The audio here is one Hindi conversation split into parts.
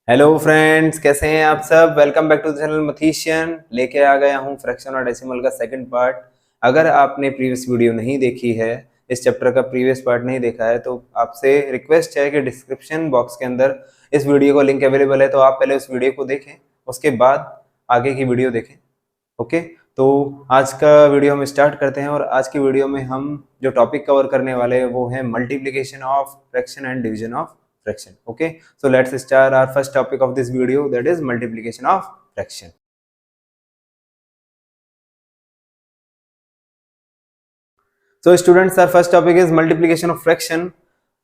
हेलो फ्रेंड्स, कैसे हैं आप सब। Welcome back to the channel Mathician. लेके आ गया हूँ फ्रैक्शन और डेसिमल का सेकंड पार्ट। अगर आपने प्रीवियस वीडियो नहीं देखी है, इस चैप्टर का प्रीवियस पार्ट नहीं देखा है, तो आपसे रिक्वेस्ट है कि डिस्क्रिप्शन बॉक्स के अंदर इस वीडियो का लिंक अवेलेबल है, तो आप पहले उस वीडियो को देखें, उसके बाद आगे की वीडियो देखें। ओके, तो आज का वीडियो हम स्टार्ट करते हैं। और आज की वीडियो में हम जो टॉपिक कवर करने वाले हैं वो है multiplication of fraction and division of fraction. Okay, so let's start our first topic of this video, that is multiplication of fraction. So students, our first topic is multiplication of fraction.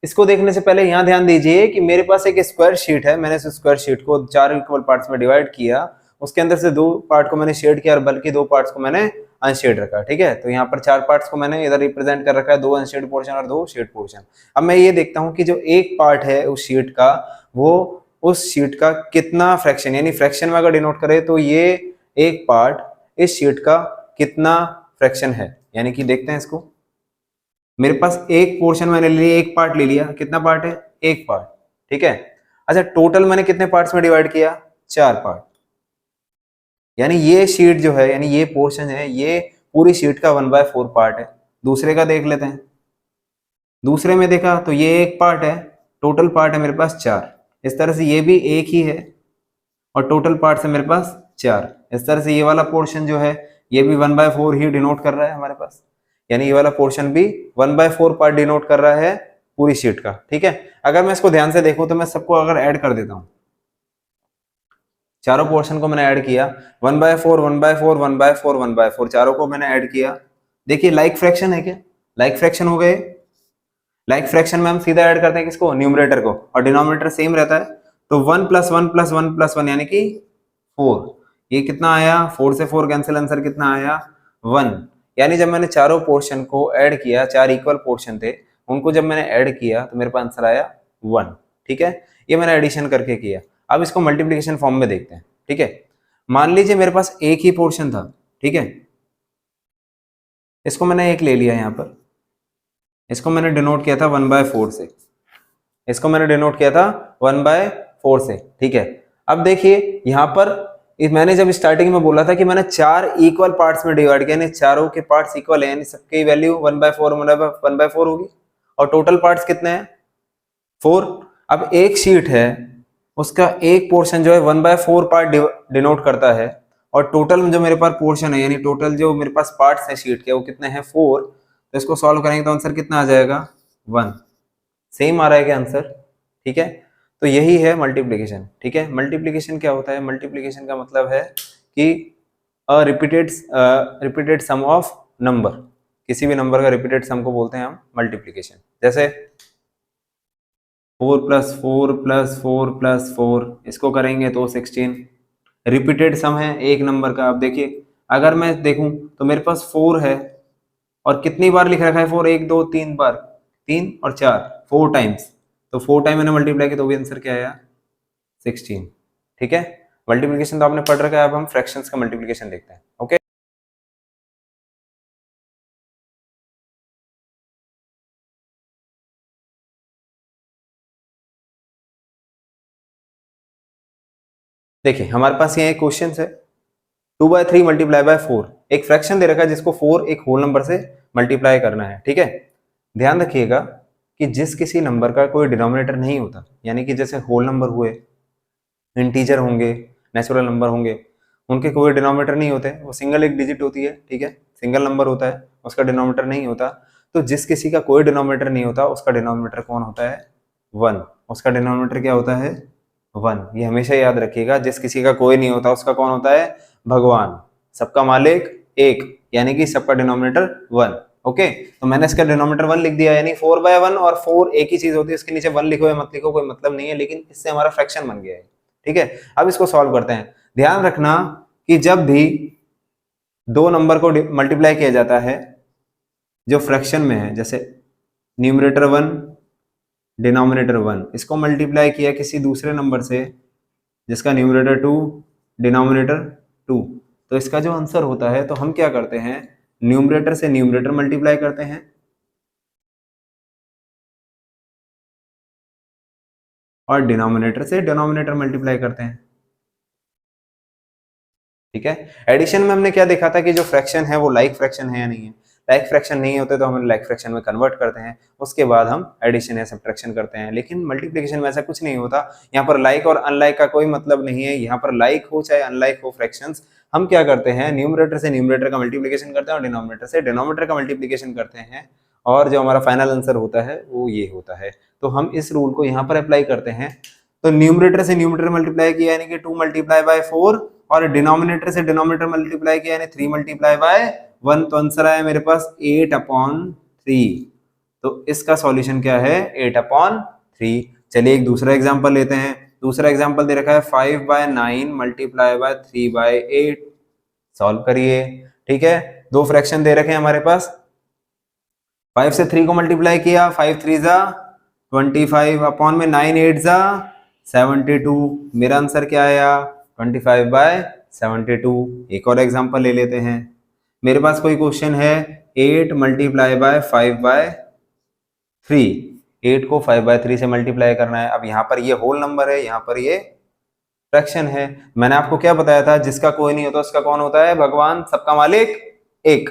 इसको देखने से पहले यहाँ ध्यान दीजिए कि मेरे पास एक स्क्वायर शीट है। मैंने इस स्क्वायर शीट को 4 इक्वल पार्ट्स में डिवाइड किया। उसके अंदर से 2 पार्ट को मैंने शेड किया और बल्कि 2 पार्ट्स को मैंने अनशेड रखा। ठीक है, तो यहाँ पर 4 पार्ट्स को मैंने इधर रिप्रेजेंट कर रखा है, 2 अनशेड पोर्शन और 2 शेड पोर्शन। अब मैं ये देखता हूँ कि जो एक पार्ट है उस शीट का, वो उस शीट का कितना फ्रैक्शन, यानी फ्रैक्शन में अगर डिनोट करे तो ये एक पार्ट इस शीट का कितना फ्रैक्शन है। यानी कि देखते हैं इसको। मेरे पास एक पोर्शन मैंने ले लिया, एक पार्ट ले लिया। कितना पार्ट है? एक पार्ट। ठीक है। अच्छा, टोटल मैंने कितने पार्ट्स में डिवाइड किया? 4 पार्ट। यानी ये शीट जो है, यानी ये पोर्शन है, ये पूरी शीट का 1/4 पार्ट है। दूसरे का देख लेते हैं। दूसरे में देखा तो ये एक पार्ट है, टोटल पार्ट है मेरे पास 4। इस तरह से ये भी एक ही है और टोटल पार्ट है मेरे पास 4। इस तरह से ये वाला पोर्शन जो है ये भी 1/4 ही डिनोट कर रहा है हमारे पास। यानी ये वाला पोर्शन भी 1/4 पार्ट डिनोट कर रहा है पूरी शीट का। ठीक है। अगर मैं इसको ध्यान से देखूं तो मैं सबको अगर ऐड कर देता हूं, चारों पोर्शन को मैंने ऐड किया, 1/4 1/4 1/4 1/4, चारों को मैंने ऐड किया। देखिए लाइक फ्रैक्शन है क्या? लाइक फ्रैक्शन हो गए। लाइक फ्रैक्शन में हम सीधा ऐड करते हैं किसको? न्यूमरेटर को, और डिनोमिनेटर सेम रहता है। तो 1 + 1 + 1 + 1 यानी कि 4। ये कितना आया? 4 से 4 कैंसिल, आंसर कितना आया? 1। यानी जब मैंने चारों पोर्शन को ऐड किया, 4 इक्वल पोर्शन थे, उनको जब मैंने ऐड किया तो मेरे पास आंसर आया 1। ठीक है, ये मैंने एडिशन करके किया। अब इसको मल्टीप्लिकेशन फॉर्म में देखते हैं। ठीक है, मान लीजिए मेरे पास एक ही पोर्शन था। ठीक है, इसको मैंने एक ले लिया यहाँ पर, इसको मैंने डिनोट किया था 1/4 से, इसको मैंने डिनोट किया था 1/4 से। ठीक है, अब देखिए यहाँ पर मैंने जब स्टार्टिंग में बोला था कि मैंने 4 इक्वल पार्ट्स में डिवाइड किया, यानी चारों के पार्ट्स इक्वल है, यानी सबकी वैल्यू 1/4 1/4 होगी। और टोटल पार्ट्स कितने हैं? 4। अब एक शीट है, उसका एक पोर्शन जो है 1/4 पार्ट डिनोट करता है, और टोटल जो मेरे पास पोर्शन है, यानी टोटल जो मेरे पास पार्ट्स है शीट के, वो कितने हैं? 4। तो इसको सॉल्व करेंगे तो आंसर कितना आ जाएगा? 1। सेम आ रहा है क्या आंसर? ठीक है, तो यही है मल्टीप्लिकेशन। ठीक है, मल्टीप्लिकेशन क्या होता है? मल्टीप्लिकेशन का मतलब है कि रिपीटेड सम ऑफ नंबर, किसी भी नंबर का रिपीटेड सम को बोलते हैं हम मल्टीप्लिकेशन। जैसे 4 + 4 + 4 + 4, इसको करेंगे तो 16। रिपीटेड सम है एक नंबर का। अब देखिए अगर मैं देखूं तो मेरे पास 4 है, और कितनी बार लिख रखा है 4? 1 2 3 बार, 3 और 4, 4 टाइम्स। तो 4 टाइम मैंने मल्टीप्लाई किया तो भी आंसर क्या आया? 16। ठीक है, मल्टीप्लिकेशन तो आपने पढ़ रखा है। अब हम फ्रैक्शंस का मल्टीप्लिकेशन देखते हैं। ओके, देखिए हमारे पास ये एक क्वेश्चन है, 2/3 × 4। एक फ्रैक्शन दे रखा है जिसको 4 एक होल नंबर से मल्टीप्लाई करना है। ठीक है, ध्यान रखिएगा कि जिस किसी नंबर का कोई डिनोमिनेटर नहीं होता, यानी कि जैसे होल नंबर हुए, इंटीजर होंगे, नेचुरल नंबर होंगे, उनके कोई डिनोमिनेटर नहीं होते, वो सिंगल एक डिजिट होती है। ठीक है, सिंगल नंबर होता है, उसका डिनोमिनेटर नहीं होता। तो जिस किसी का कोई डिनोमिनेटर नहीं होता, उसका डिनोमिनेटर कौन होता है? 1। उसका डिनोमिनेटर क्या होता है? 1। ये हमेशा याद रखिएगा, जिस किसी का कोई नहीं होता उसका कौन होता है? भगवान। सबका मालिक एक, यानी कि सबका डिनोमिनेटर 1। ओके, तो मैंने इसका डिनोमिनेटर 1 लिख दिया, यानी 4/1 और 4 एक ही चीज होती है। इसके नीचे 1 लिखो या मत लिखो कोई मतलब नहीं है, लेकिन इससे हमारा फ्रैक्शन बन गया है। ठीक है, अब इसको सॉल्व करते हैं। ध्यान रखना कि जब भी दो नंबर को मल्टीप्लाई किया जाता है जो फ्रैक्शन में है, जैसे न्यूमरेटर 1 डिनोमिनेटर 1, इसको मल्टीप्लाई किया किसी दूसरे नंबर से जिसका न्यूमरेटर 2 डिनोमिनेटर 2, तो इसका जो आंसर होता है, तो हम क्या करते हैं? न्यूमरेटर से न्यूमरेटर मल्टीप्लाई करते हैं, और डिनोमिनेटर से डिनोमिनेटर मल्टीप्लाई करते हैं। ठीक है, एडिशन में हमने क्या देखा था कि जो फ्रैक्शन है वो लाइक फ्रैक्शन है या नहीं है। लाइक फ्रैक्शन नहीं होते तो हम लाइक फ्रैक्शन में कन्वर्ट करते हैं, उसके बाद हम एडिशन या सब्ट्रैक्शन करते हैं। लेकिन मल्टीप्लिकेशन में ऐसा कुछ नहीं होता। यहाँ पर लाइक और अनलाइक का कोई मतलब नहीं है। यहाँ पर लाइक हो चाहे अनलाइक हो फ्रैक्शंस, हम क्या करते हैं, न्यूमरेटर से न्यूमरेटर का मल्टीप्लिकेशन करते हैं और डिनोमिनेटर से डिनोमिनेटर का मल्टीप्लिकेशन करते हैं, और जो हमारा फाइनल आंसर होता है वो ये होता है। तो हम इस रूल को यहाँ पर अप्लाई करते हैं। तो न्यूमरेटर से न्यूमरेटर मल्टीप्लाई किया यानी कि 2 मल्टीप्लाई बाय 4, और डिनोमिनेटर से डिनोमिनेटर मल्टीप्लाई किया यानी 3 मल्टीप्लाई बाय 1। तो आंसर आया मेरे पास 8/3। तो इसका सॉल्यूशन क्या है, 8/3। चलिए एक दूसरा एग्जांपल लेते हैं। दूसरा एग्जांपल दे रखा है 5/9 मल्टीप्लाई बाय 3/8। सॉल्व करिए। ठीक है, दो फ्रैक्शन दे रखे हैं हमारे पास। 5 से 3 को मल्टीप्लाई किया, 5 3 जा 25 अपॉन में 9 8 जा 72। मेरा आंसर क्या आया, 25/72। एक और एग्जांपल ले लेते हैं। मेरे पास कोई क्वेश्चन है 8 मल्टीप्लाई बाय 5/3। 8 को 5/3 से मल्टीप्लाई करना है। अब यहाँ पर ये होल नंबर है, यहाँ पर ये फ्रैक्शन है। मैंने आपको क्या बताया था, जिसका कोई नहीं होता उसका कौन होता है, भगवान। सबका मालिक एक।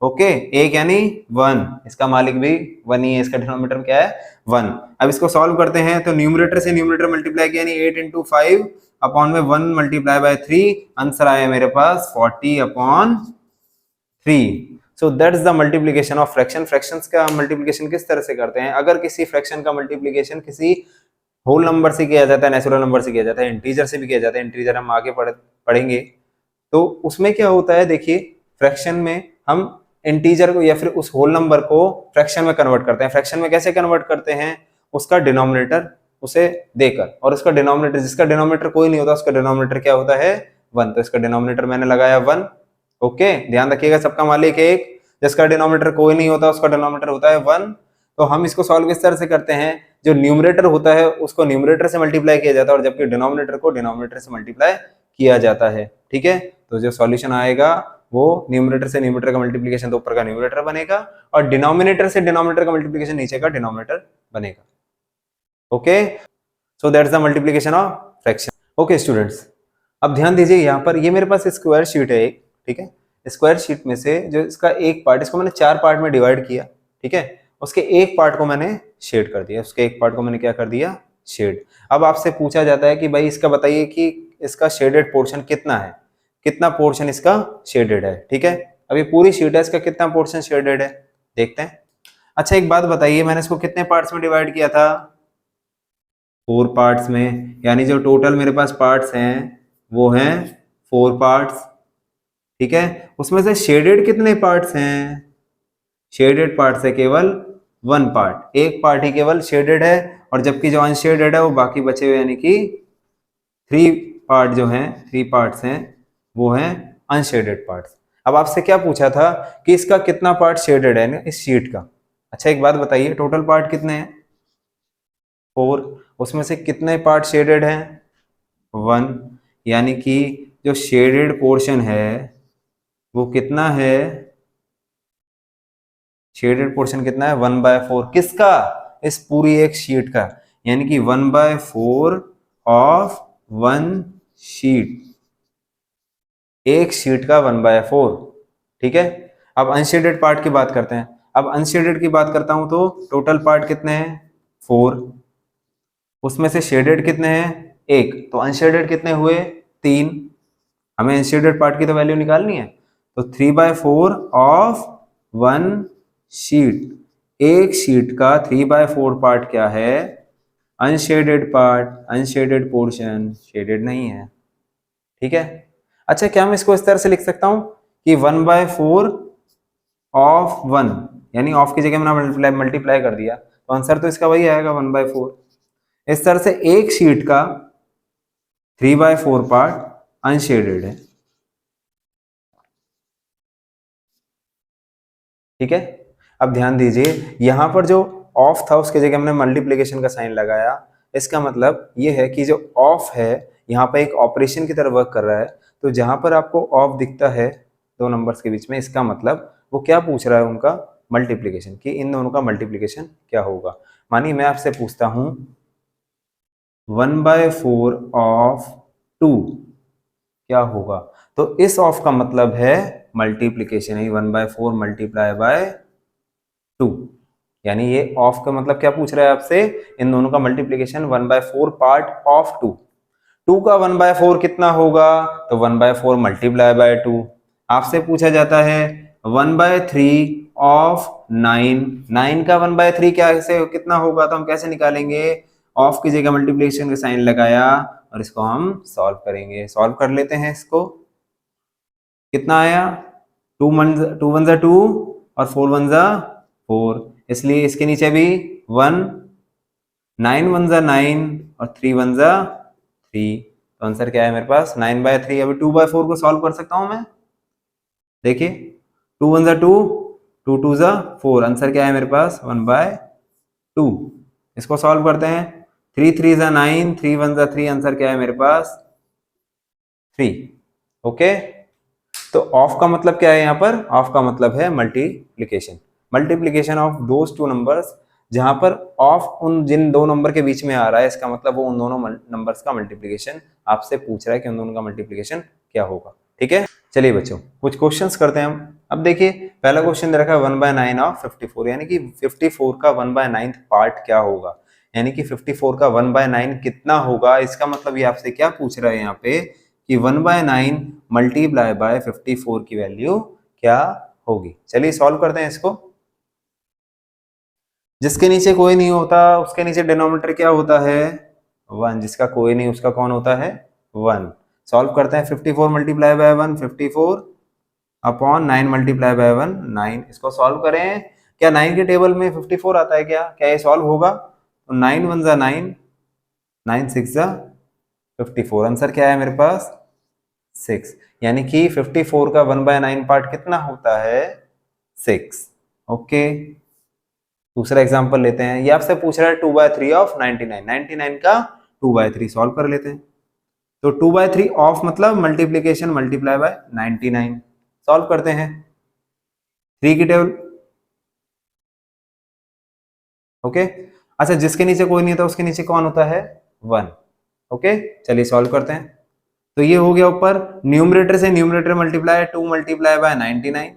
ओके, एक यानी 1, इसका मालिक भी 1 ही है, इसका डिनोमिनेटर क्या है 1। अब इसको सॉल्व करते हैं तो न्यूमरेटर से न्यूमरेटर मल्टीप्लाई किया यानी 8 × 5 अपॉन में 1 मल्टीप्लाई बाय 3। आंसर आया मेरे पास 40/3। So that is the multiplication of fraction. Fractions का मल्टीप्लिकेशन किस तरह से करते हैं, अगर किसी फ्रैक्शन का मल्टीप्लिकेशन किसी होल नंबर से किया जाता है, नेचुरल नंबर से किया जाता है, इंटीजर से भी किया जाता है, इंटीजर हम आगे पढ़ेंगे। तो उसमें क्या होता है, देखिए फ्रैक्शन में हम इंटीजर को या फिर उस होल नंबर को फ्रैक्शन में कन्वर्ट करते हैं। फ्रैक्शन में कैसे कन्वर्ट करते हैं, उसका डिनोमिनेटर उसे देकर, और उसका डिनोमिनेटर, जिसका डिनोमिनेटर कोई नहीं होता उसका डिनोमिनेटर क्या होता है 1। तो इसका डिनोमिनेटर मैंने लगाया 1। ओके, ध्यान रखिएगा सबका मालिक एक, जिसका डिनोमिनेटर कोई नहीं होता उसका डिनोमिनेटर होता है 1। तो हम इसको सॉल्व किस तरह से करते हैं, जो न्यूमरेटर होता है उसको न्यूमरेटर से मल्टीप्लाई किया जाता है, और जबकि डिनोमिनेटर को डिनोमिनेटर से मल्टीप्लाई किया जाता है। ठीक है, तो जो सॉल्यूशन आएगा वो न्यूमरेटर से न्यूमरेटर का मल्टीप्लिकेशन तो ऊपर का न्यूमरेटर बनेगा, और डिनोमिनेटर से डिनोमिनेटर का मल्टीप्लिकेशन नीचे का डिनोमिनेटर बनेगा। Okay, so that's the multiplication of fraction. Okay students, अब ध्यान दीजिए, यहाँ पर ये मेरे पास स्क्वायर शीट है एक। ठीक है, स्क्वायर शीट में से जो इसका एक पार्ट, इसको मैंने 4 पार्ट में डिवाइड किया। ठीक है, उसके एक पार्ट को मैंने शेड कर दिया, उसके एक पार्ट को मैंने क्या कर दिया, शेड। अब आपसे पूछा जाता है कि भाई इसका बताइए कि इसका शेडेड पोर्शन कितना है, कितना पोर्शन इसका शेडेड है। ठीक है, अभी पूरी शीट है, इसका कितना पोर्शन शेडेड है देखते हैं। अच्छा एक बात बताइए, मैंने इसको कितने पार्ट्स में डिवाइड किया था, 4 पार्ट्स में, यानी जो टोटल मेरे पास पार्ट्स हैं वो हैं 4 पार्ट्स। ठीक है, उसमें से शेडेड कितने पार्ट्स हैं, शेडेड पार्ट्स है केवल 1 पार्ट, एक पार्ट ही केवल शेडेड है, और जबकि जो अनशेडेड है वो बाकी बचे हुए, यानी कि 3 पार्ट जो हैं, 3 पार्ट्स हैं वो हैं अनशेडेड पार्ट्स। अब आपसे क्या पूछा था कि इसका कितना पार्ट शेडेड है इस शीट का। अच्छा एक बात बताइए, टोटल पार्ट कितने हैं 4, उसमें से कितने पार्ट शेडेड हैं 1, यानी कि जो शेडेड पोर्शन है वो कितना है, शेडेड पोर्शन कितना है 1/4। किसका, इस पूरी एक शीट का, यानी कि 1/4 ऑफ 1 शीट, एक शीट का 1/4। ठीक है, अब अनशेडेड पार्ट की बात करते हैं। अब अनशेडेड की बात करता हूं तो टोटल पार्ट कितने हैं 4, उसमें से शेडेड कितने हैं 1, तो अनशेडेड कितने हुए 3। हमें अनशेडेड पार्ट की तो वैल्यू निकालनी है, तो 3/4 ऑफ 1 शीट, एक शीट का 3/4 पार्ट क्या है, unshielded part, unshaded portion, shaded नहीं है। ठीक है, अच्छा क्या मैं इसको इस तरह से लिख सकता हूं कि 1/4 ऑफ 1, यानी ऑफ की जगह मैंने मल्टीप्लाई कर दिया, तो आंसर तो इसका वही आएगा 1/4। इस तरह से एक शीट का 3/4 पार्ट अनशेडेड है। ठीक है, अब ध्यान दीजिए, यहां पर जो ऑफ था उसकी जगह हमने मल्टीप्लिकेशन का साइन लगाया। इसका मतलब ये है कि जो ऑफ है यहाँ पर एक ऑपरेशन की तरह वर्क कर रहा है, तो जहां पर आपको ऑफ दिखता है दो नंबर्स के बीच में, इसका मतलब वो क्या पूछ रहा है, उनका मल्टीप्लिकेशन, कि इन दोनों का मल्टीप्लिकेशन क्या होगा। मानिए मैं आपसे पूछता हूं 1/4 ऑफ 2 क्या होगा? तो इस ऑफ का मतलब है मल्टीप्लीकेशन, यानी 1/4 मल्टीप्लाई बाय 2, यानी ये ऑफ का मतलब क्या पूछ रहा है आपसे? इन दोनों का मल्टीप्लीकेशन 1/4 पार्ट ऑफ 2। 2 का 1/4 कितना होगा? तो 1/4 मल्टीप्लाई बाय 2। आपसे पूछा जाता है 1/3 ऑफ 9, 9 का 1/3 क्या ऐसे कितना होगा? तो हम कैसे निकालेंगे? ऑफ की जगह मल्टीप्लिकेशन का साइन लगाया और इसको हम सॉल्व करेंगे। सॉल्व कर लेते हैं इसको। कितना आया? 2 वन जा 2 और 4 वन जा 4, इसलिए इसके नीचे भी 1, 9 वन जा 9 और 3 वन जा 3। तो आंसर क्या है मेरे पास? 9/3। अभी 2/4 को सॉल्व कर सकता हूं मैं। देखिए 2 वन जा 2, 2 टू जा 4, आंसर क्या है मेरे पास? 1/2। इसको सॉल्व करते हैं। 3 3 जा 9, 3 वन जा 3, आंसर क्या है मेरे पास? 3। ओके, तो ऑफ का मतलब क्या है यहाँ पर? ऑफ का मतलब है multiplication, multiplication of those two numbers. जहां पर ऑफ उन जिन दो नंबर के बीच में आ रहा है, इसका मतलब वो उन दोनों नंबर्स का मल्टीप्लीकेशन आपसे पूछ रहा है कि उन दोनों का मल्टीप्लीकेशन क्या होगा। ठीक है, चलिए बच्चों कुछ क्वेश्चंस करते हैं हम। अब देखिए पहला क्वेश्चन दे रखा है 1/9 ऑफ 54, यानी कि 54 का 1/9 पार्ट क्या होगा, यानी कि 54 का 1/9 कितना होगा। इसका मतलब ये आपसे क्या पूछ रहा है यहाँ पे कि 1/9 मल्टीप्लाई बाय 54 की वैल्यू क्या होगी। चलिए सॉल्व करते हैं इसको। जिसके नीचे कोई नहीं होता उसके नीचे डिनोमिनेटर क्या होता है? 1। जिसका कोई नहीं उसका कौन होता है? 1। सॉल्व करते हैं। 54 multiply by 1 54 upon 9 multiply by 1 9। इसको सॉल्व करें। क्या 9 के टेबल में 54 आता है? क्या ये सॉल्व होगा? तो 9 वन जा 9, 9 6 जा 54, आंसर क्या है मेरे पास? 6। यानी कि 54 का 1/9 पार्ट कितना होता है? 6। ओके, दूसरा एग्जांपल लेते हैं। ये आपसे पूछ रहा है 2/3 ऑफ 99, 99 का 2/3 सॉल्व कर लेते हैं। तो 2/3 ऑफ मतलब मल्टीप्लीकेशन मल्टीप्लाई बाय 99, सॉल्व करते हैं। 3 की टेबल। ओके, अच्छा जिसके नीचे कोई नहीं होता उसके नीचे कौन होता है? 1। ओके, चलिए सॉल्व करते हैं। तो ये हो गया ऊपर न्यूमरेटर से numerator multiply 2 multiply by 99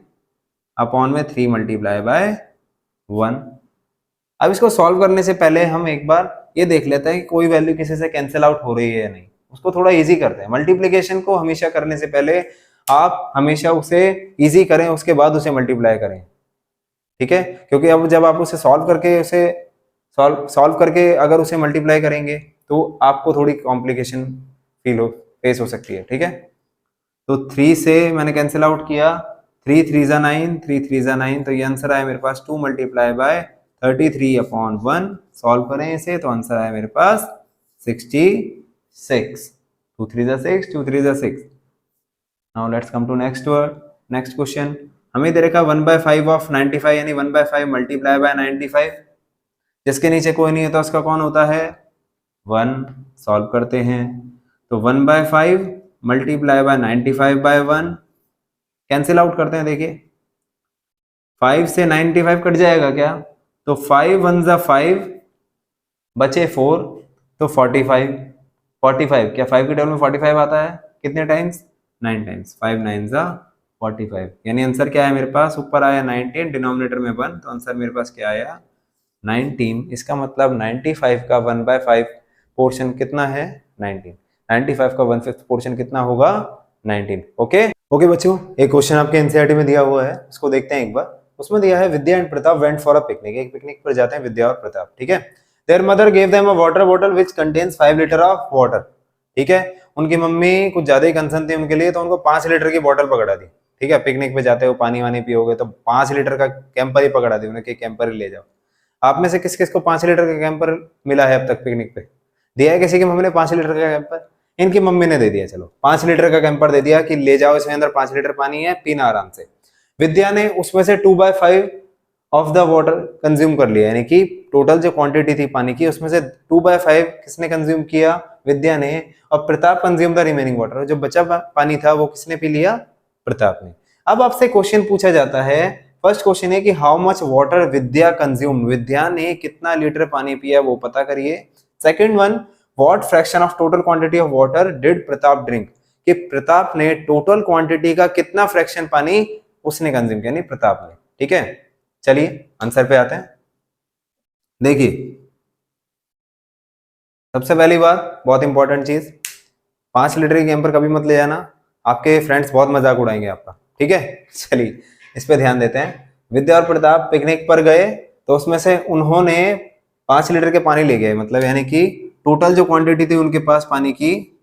upon में 3 मल्टीप्लाई बाय 1। अब इसको सॉल्व करने से पहले हम एक बार ये देख लेते हैं कि कोई वैल्यू किसी से कैंसिल आउट हो रही है या नहीं। उसको थोड़ा इजी करते हैं। मल्टीप्लिकेशन को हमेशा करने से पहले आप हमेशा उसे इजी करें, उसके बाद उसे मल्टीप्लाई करें। ठीक है, क्योंकि अब जब आप उसे सॉल्व करके अगर उसे मल्टीप्लाई करेंगे तो आपको थोड़ी कॉम्प्लिकेशन फेस हो सकती है। ठीक है, तो 3 से मैंने कैंसिल आउट किया, 3 3 जा 9, 3 3 जा 9, तो ये आंसर आया मेरे पास 2 मल्टीप्लाई बाय 33 अपॉन 1। सॉल्व करें इसे तो आंसर आया मेरे पास 66। 2 3 जा 6, 2 3 जा 6। Now let's come to next question. हमें दे रखा 1/5 ऑफ 95, यानी 1/5 मल्टीप्लाई बाय 95। जिसके नीचे कोई नहीं होता उसका कौन होता है? 1। सॉल्व करते हैं। तो 1/5 मल्टीप्लाई बाय 95/1, कैंसिल आउट करते हैं। देखिए 5 से 95 कट जाएगा क्या? तो 5 वन जा 5 बचे 4, तो 45। 45 क्या 5 के टेबल में 45 आता है? कितने टाइम्स? 9 टाइम्स। 5 9 जा 45, यानी आंसर क्या है मेरे पास? ऊपर आया 19, डिनोमिनेटर में 1, तो आंसर मेरे पास क्या आया? 19। इसका मतलब 95 का 1/5 पोर्शन कितना है? 19। 95 का 1/5 पोर्शन कितना होगा? 19। ओके बच्चों, एक क्वेश्चन आपके एनसीईआरटी में दिया हुआ है, उसको देखते हैं एक बार। उसमें दिया है Vidya and Pratap went for a picnic. एक पिकनिक पर जाते हैं विद्या और प्रताप। ठीक है, their mother gave them a water bottle which contains 5 litre of water. ठीक है, उनकी मम्मी कुछ ज्यादा ही कंसर्न थी उनके लिए, तो उनको 5 लीटर की बोतल पकड़ा दी। ठीक है, पिकनिक पे जाते हो पानी वानी पियोगे तो 5 लीटर का कैंपर ही पकड़ा दी उन्हें कि कैंपर ही ले जाओ। आप में से किस किस को 5 लीटर का कैंपर मिला है अब तक पिकनिक पे? दिया है किसी की मम्मी ने 5 लीटर का कैंपर? इनकी मम्मी ने दे दिया। चलो 5 लीटर का कैंपर दे दिया कि ले जाओ, इसमें अंदर 5 लीटर पानी है, पीना आराम से। विद्या ने उसमें से 2/5 ऑफ द वाटर कंज्यूम कर लिया, यानी कि टोटल जो क्वांटिटी थी पानी की उसमें से 2/5 किसने कंज्यूम किया? विद्या ने। और Pratap consume the remaining water, जो बचा पानी था वो किसने पी लिया? प्रताप ने। अब आपसे क्वेश्चन पूछा जाता है, फर्स्ट क्वेश्चन है कि how much water Vidya consume, Vidya ने कितना लीटर पानी पिया वो पता करिए। Second one, what fraction of total quantity of water did Pratap drink, कि प्रताप ने टोटल क्वांटिटी का कितना फ्रैक्शन पानी उसने कंज्यूम किया, नहीं प्रताप ने। ठीक है, चलिए आंसर पे आते हैं। देखिए सबसे पहली बात, बहुत इंपॉर्टेंट चीज, 5 लीटर की गेम पर कभी मत ले जाना, आपके फ्रेंड्स बहुत मजाक उड़ाएंगे आपका। ठीक है, चलिए इस पे ध्यान देते हैं। विद्या और प्रताप पिकनिक पर गए तो उसमें से उन्होंने 5 लीटर के पानी ले गए, मतलब यानी कि टोटल जो क्वांटिटी थी उनके पास पानी की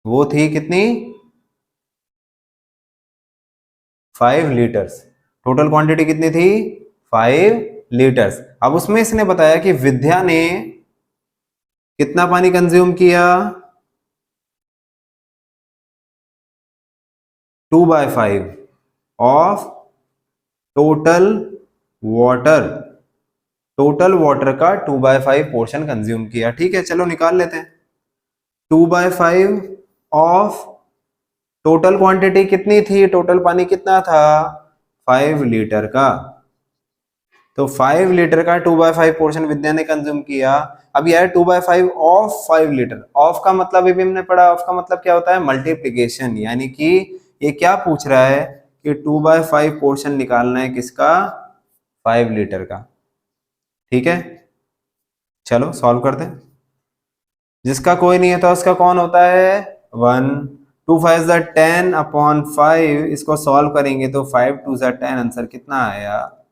वो थी कितनी, 5 लीटर्स। टोटल क्वांटिटी कितनी थी, 5 लीटर्स। अब उसमें इसने बताया कि विद्या ने कितना पानी कंज्यूम किया, 2/5 of total water, total water का 2/5 पोर्शन कंज्यूम किया। ठीक है, चलो निकाल लेते हैं। 2/5 ऑफ टोटल क्वांटिटी कितनी थी, टोटल पानी कितना था, 5 लीटर का। तो 5 लीटर का 2/5 पोर्शन विद्या ने कंज्यूम किया। अब यार 2/5 ऑफ 5 लीटर, ऑफ का मतलब अभी हमने पढ़ा, ऑफ का मतलब क्या होता है, मल्टीप्लीकेशन, यानी कि ये क्या पूछ रहा है कि 2/5 पोर्शन निकालना है किसका, 5 लीटर का। ठीक है, चलो सॉल्व करते हैं। जिसका कोई नहीं होता उसका कौन होता है, 1। 2×5 = 10/5, इसको सॉल्व करेंगे तो 5×2 = 10, आंसर कितना आया,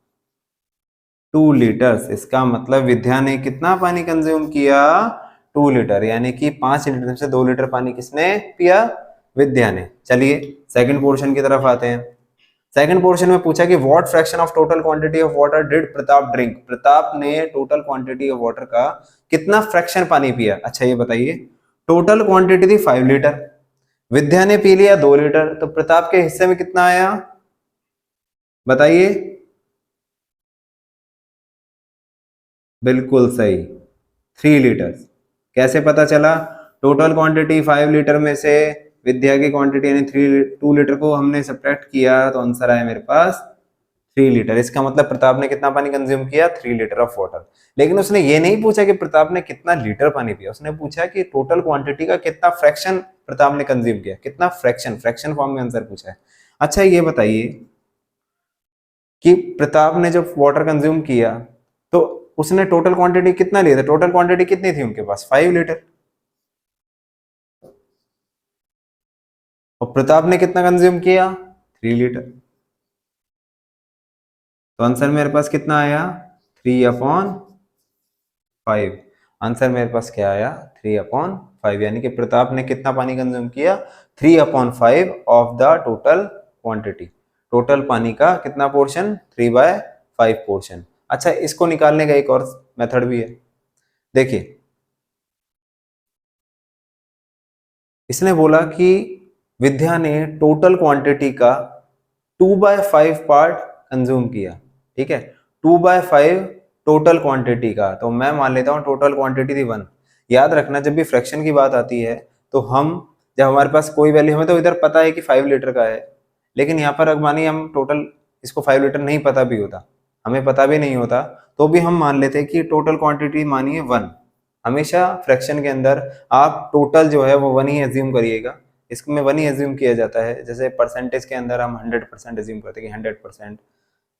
2 लीटर्स। इसका मतलब विद्या ने कितना पानी कंज्यूम किया, 2 लीटर, यानी कि 5 लीटर में से 2 लीटर पानी किसने पिया, विद्या ने। चलिए सेकंड पोर्शन की तरफ आते हैं। सेकंड पोर्शन में पूछा कि what fraction of total quantity of water did Pratap drink, Pratap ने टोटल क्वांटिटी ऑफ वाटर का कितना फ्रैक्शन पानी पिया। अच्छा ये बताइए, टोटल क्वांटिटी थी 5 लीटर, विद्या ने पी लिया 2 लीटर, तो प्रताप के हिस्से में कितना आया बताइए। बिल्कुल सही, 3 लीटर्स। कैसे पता चला, टोटल क्वांटिटी 5 लीटर में से विद्या की क्वांटिटी यानी 2 लीटर को हमने सब्ट्रैक्ट किया तो आंसर आया मेरे पास 3 लीटर। इसका मतलब प्रताप ने कितना पानी कंज्यूम किया, 3 लीटर ऑफ वाटर। लेकिन उसने ये नहीं पूछा कि प्रताप ने कितना लीटर पानी पिया, उसने पूछा कि टोटल क्वांटिटी का कितना फ्रैक्शन प्रताप ने कंज्यूम किया, कितना फ्रैक्शन, फ्रैक्शन फॉर्म में आंसर पूछा है। अच्छा ये बताइए कि प्रताप ने जब वाटर कंज्यूम किया तो उसने टोटल क्वांटिटी कितना लिया था, टोटल क्वांटिटी कितनी थी उनके पास, 5 लीटर, और प्रताप ने कितना कंज्यूम किया, 3 लीटर। तो आंसर मेरे पास कितना आया, 3/5। आंसर मेरे पास क्या आया, 3/5, यानी कि प्रताप ने कितना पानी कंज्यूम किया, 3/5 of the total quantity. Total पानी का कितना पोर्शन, 3/5 पोर्शन। अच्छा इसको निकालने का एक और मेथड भी है। देखिए इसने बोला कि विद्या ने टोटल क्वांटिटी का 2/5 पार्ट कंज्यूम किया। ठीक है, 2/5 टोटल क्वांटिटी का, तो मैं मान लेता हूं टोटल क्वांटिटी थी 1। याद रखना जब भी फ्रैक्शन की बात आती है तो हम, जब हमारे पास कोई वैल्यू, हमें तो इधर पता है कि 5 लीटर का है, लेकिन यहाँ पर अगर मानिए हम टोटल इसको 5 लीटर नहीं पता भी होता, हमें पता भी नहीं होता, तो भी हम मान लेते हैं कि टोटल क्वांटिटी मानिए 1। हमेशा फ्रैक्शन के अंदर आप टोटल जो है वो 1 ही एज्यूम करिएगा, इसमें 1 ही एज्यूम किया जाता है। जैसे परसेंटेज के अंदर हम 100% एज्यूम करते हैं कि 100%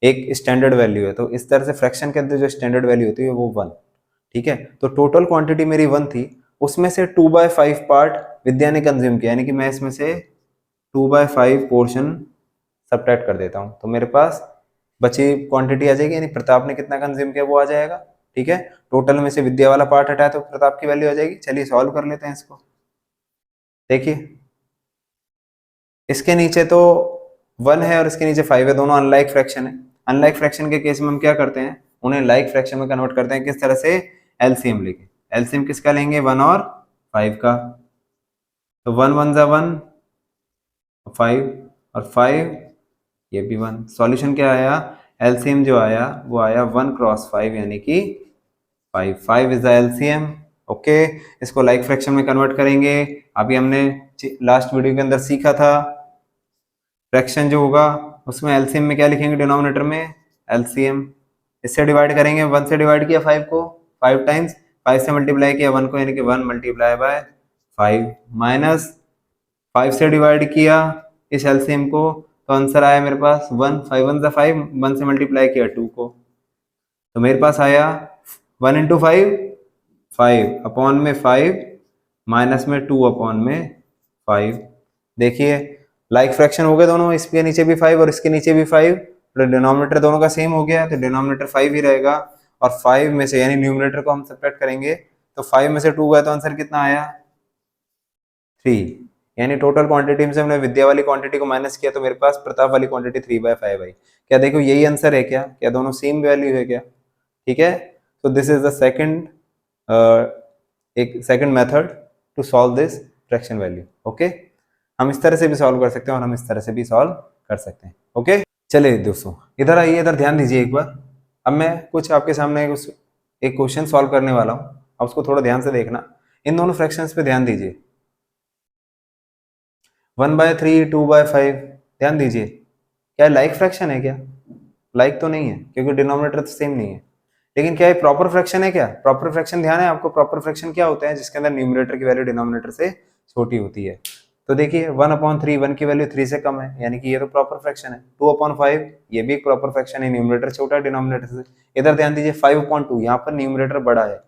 एक स्टैंडर्ड वैल्यू है, तो इस तरह से फ्रैक्शन के अंदर जो स्टैंडर्ड वैल्यू होती है वो 1। ठीक है, तो टोटल क्वांटिटी मेरी 1 थी, उसमें से 2/5 पार्ट विद्या ने कंज्यूम किया, यानी कि मैं इसमें से 2/5 पोर्शन सब्ट्रैक्ट कर देता हूँ, तो मेरे पास बची क्वांटिटी आ जाएगी, यानी प्रताप ने कितना कंज्यूम किया वो आ जाएगा। ठीक है, टोटल में से विद्या वाला पार्ट हटाया तो प्रताप की वैल्यू आ जाएगी। चलिए सॉल्व कर लेते हैं इसको। देखिए इसके नीचे तो 1 है और इसके नीचे 5 है, दोनों अनलाइक फ्रैक्शन है। अनलाइक फ्रैक्शन के केस में हम क्या करते हैं, उन्हें लाइक फ्रैक्शन में कन्वर्ट करते हैं, किस तरह से, एलसीएम लेके। एलसीएम किसका लेंगे, 1 और 5 का, तो 1 1 = 1, 5 और 5 ये भी 1। सॉल्यूशन क्या आया, एलसीएम जो आया वो आया 1×5, यानी कि 5 इज द एलसीएम। ओके, इसको लाइक फ्रैक्शन में कन्वर्ट करेंगे। अभी हमने लास्ट वीडियो के अंदर सीखा था फ्रैक्शन जो होगा उसमें एलसीएम में क्या लिखेंगे, डिनोमिनेटर में एलसीएम, इससे डिवाइड करेंगे, 1 से डिवाइड किया 5 को 5 टाइम्स, 5 से मल्टीप्लाई किया 1 को, यानी कि 1 मल्टीप्लाई बाय 5 माइनस 5 से डिवाइड किया इस एलसीएम को, तो आंसर आया मेरे पास 1, 5 1 जा 5, 1 से मल्टीप्लाई किया 2 को, तो मेरे पास आया 1 इंटू 5, 5 अपॉन में 5 माइनस में 2 अपॉन में 5। देखिए लाइक फ्रैक्शन हो गए दोनों, इसके नीचे भी 5 और इसके नीचे भी 5, तो डिनोमिनेटर दोनों का सेम हो गया, तो डिनोमिनेटर 5 ही रहेगा, और 5 में से यानी न्यूमरेटर को हम सब्ट्रैक्ट करेंगे, तो 5 में से 2 गया तो आंसर कितना आया 3, यानी टोटल क्वांटिटी में से हमने विद्या वाली क्वांटिटी को माइनस किया, तो मेरे पास प्रताप वाली क्वांटिटी 3/5 आई। क्या देखो यही आंसर है क्या? क्या दोनों सेम वैल्यू है क्या? ठीक है, तो दिस इज द सेकंड एक second method to solve this fraction value. Okay, हम इस तरह से भी सॉल्व कर सकते हैं और हम इस तरह से भी सॉल्व कर सकते हैं। ओके, चलिए दोस्तों इधर आइए, इधर ध्यान दीजिए एक बार। अब मैं कुछ आपके सामने एक क्वेश्चन सॉल्व करने वाला हूं, अब उसको थोड़ा ध्यान से देखना। इन दोनों फ्रैक्शंस पे ध्यान दीजिए, 1/3, 2/5, ध्यान दीजिए, क्या लाइक फ्रैक्शन है क्या? लाइक तो नहीं है क्योंकि डिनोमिनेटर तो सेम नहीं है, लेकिन क्या ये प्रॉपर फ्रैक्शन है क्या? प्रॉपर फ्रैक्शन ध्यान है आपको, प्रॉपर फ्रैक्शन क्या होता है? जिसके अंदर न्यूमरेटर की वैल्यू डिनोमिनेटर से छोटी होती है। तो देखिए 1/3, 1 की वैल्यू 3 से कम है, यानी कि ये तो प्रॉपर फ्रैक्शन है। 2/5 ये भी एक प्रॉपर फ्रैक्शन है, न्यूमरेटर छोटा है डिनोमिनेटर से। इधर ध्यान दीजिए 5/2, यहाँ पर न्यूमरेटर बड़ा है,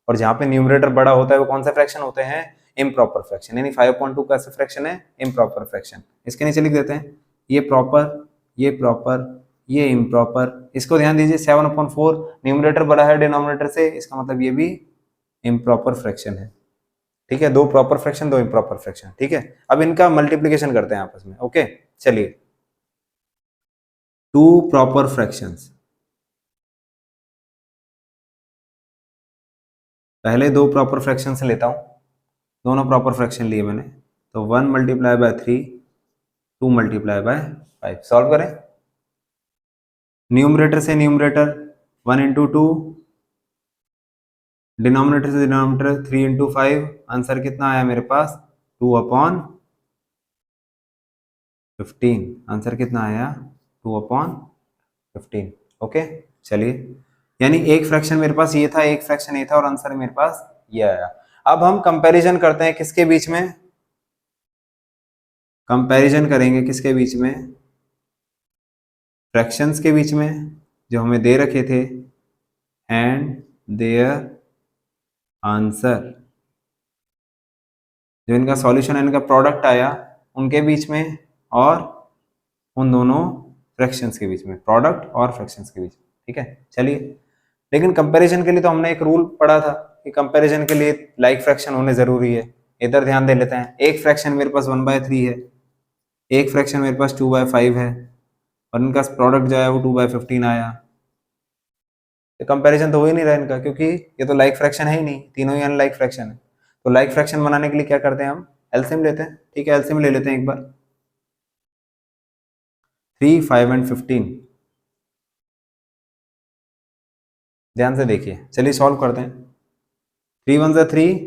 और जहाँ पे न्यूमरेटर बड़ा होता है वो कौन सा फ्रैक्शन होते हैं? इम्प्रॉपर फ्रैक्शन, यानी 5/2 कैसा फ्रैक्शन है? Improper fraction. इसके नीचे लिख देते हैं ये प्रॉपर, ये प्रॉपर, ये इम्प्रॉपर। इसको ध्यान दीजिए 7/4, न्यूमरेटर बड़ा है डिनोमिनेटर से, इसका मतलब ये भी इम्प्रॉपर फ्रैक्शन है। ठीक है, दो प्रॉपर फ्रैक्शन, दो इम्प्रॉपर फ्रैक्शन। ठीक है, अब इनका मल्टीप्लीकेशन करते हैं आपस में। ओके, चलिए, टू प्रॉपर फ्रैक्शंस, पहले दो प्रॉपर फ्रैक्शन से लेता हूं, दोनों प्रॉपर फ्रैक्शन लिए मैंने, तो 1 multiply by 3, 2 multiply by 5। Solve करें, न्यूमरेटर से न्यूमरेटर 1 इंटू 2, डिनोमिनेटर से डिनोमिनेटर 3 इंटू 5, आंसर कितना आया मेरे पास 2/15। आंसर कितना आया 2/15। ओके, चलिए, यानी एक फ्रैक्शन मेरे पास ये था, एक फ्रैक्शन ये था, और आंसर मेरे पास ये आया। अब हम कंपैरिजन करते हैं किसके बीच में? कंपैरिजन करेंगे किसके बीच में? फ्रैक्शंस के बीच में जो हमें दे रखे थे, एंड देयर आंसर, जो इनका सॉल्यूशन है, इनका प्रोडक्ट आया, उनके बीच में, और उन दोनों फ्रैक्शंस के बीच में, प्रोडक्ट और फ्रैक्शंस के बीच में। ठीक है, चलिए, लेकिन कंपैरिजन के लिए तो हमने एक रूल पढ़ा था कि कंपैरिजन के लिए लाइक फ्रैक्शन होने जरूरी है। इधर ध्यान दे लेते हैं, एक फ्रैक्शन मेरे पास 1/3 है, एक फ्रैक्शन मेरे पास 2/5 है, और इनका प्रोडक्ट जो है वो 2/15 आया। तो कंपैरिजन तो हो ही नहीं रहा इनका, क्योंकि ये तो लाइक फ्रैक्शन है ही नहीं, तीनों ही अनलाइक फ्रैक्शन है। तो लाइक फ्रैक्शन बनाने के लिए क्या करते हैं हम? एलसीएम लेते हैं। ठीक है, एलसीएम ले लेते हैं एक बार, 3, 5 एंड 15। ध्यान से देखिए, चलिए सॉल्व करते हैं। 3 1 जा 3,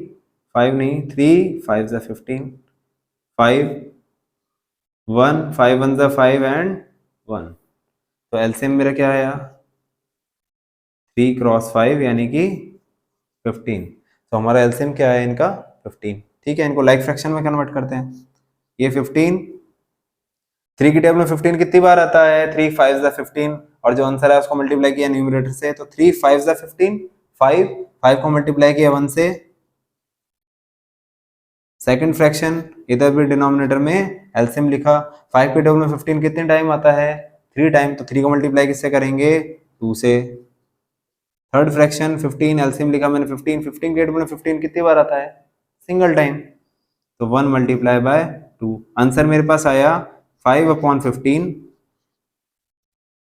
5 नहीं, 3 5 जा 15, 5 1, 5 1 जा 5 एंड 1, तो एलसीएम मेरा क्या आया 3 क्रॉस 5 यानी कि 15। तो हमारा एलसीएम क्या है इनका 15। ठीक है, इनको लाइक फ्रैक्शन में कन्वर्ट करते हैं। ये 15, 3 की टेबल में 15 कितनी बार आता है? 3 5 जा 15, और जो आंसर है उसको मल्टीप्लाई किया न्यूमरेटर से, तो 3 5 जा 15, 5 5 को मल्टीप्लाई किया 1 से, सेकंड फ्रैक्शन, इधर भी डिनोमिनेटर में एलसीएम लिखा। 5 की टेबल में 15 कितने टाइम आता है? 3 टाइम, तो 3 को मल्टीप्लाई किससे करेंगे? 2 से। थर्ड फ्रैक्शन 15, एलसीएम लिखा मैंने 15, 15 के टेबल में 15 कितनी बार आता है? सिंगल टाइम, तो 1 मल्टीप्लाई बाय 2। आंसर मेरे पास आया 5/15,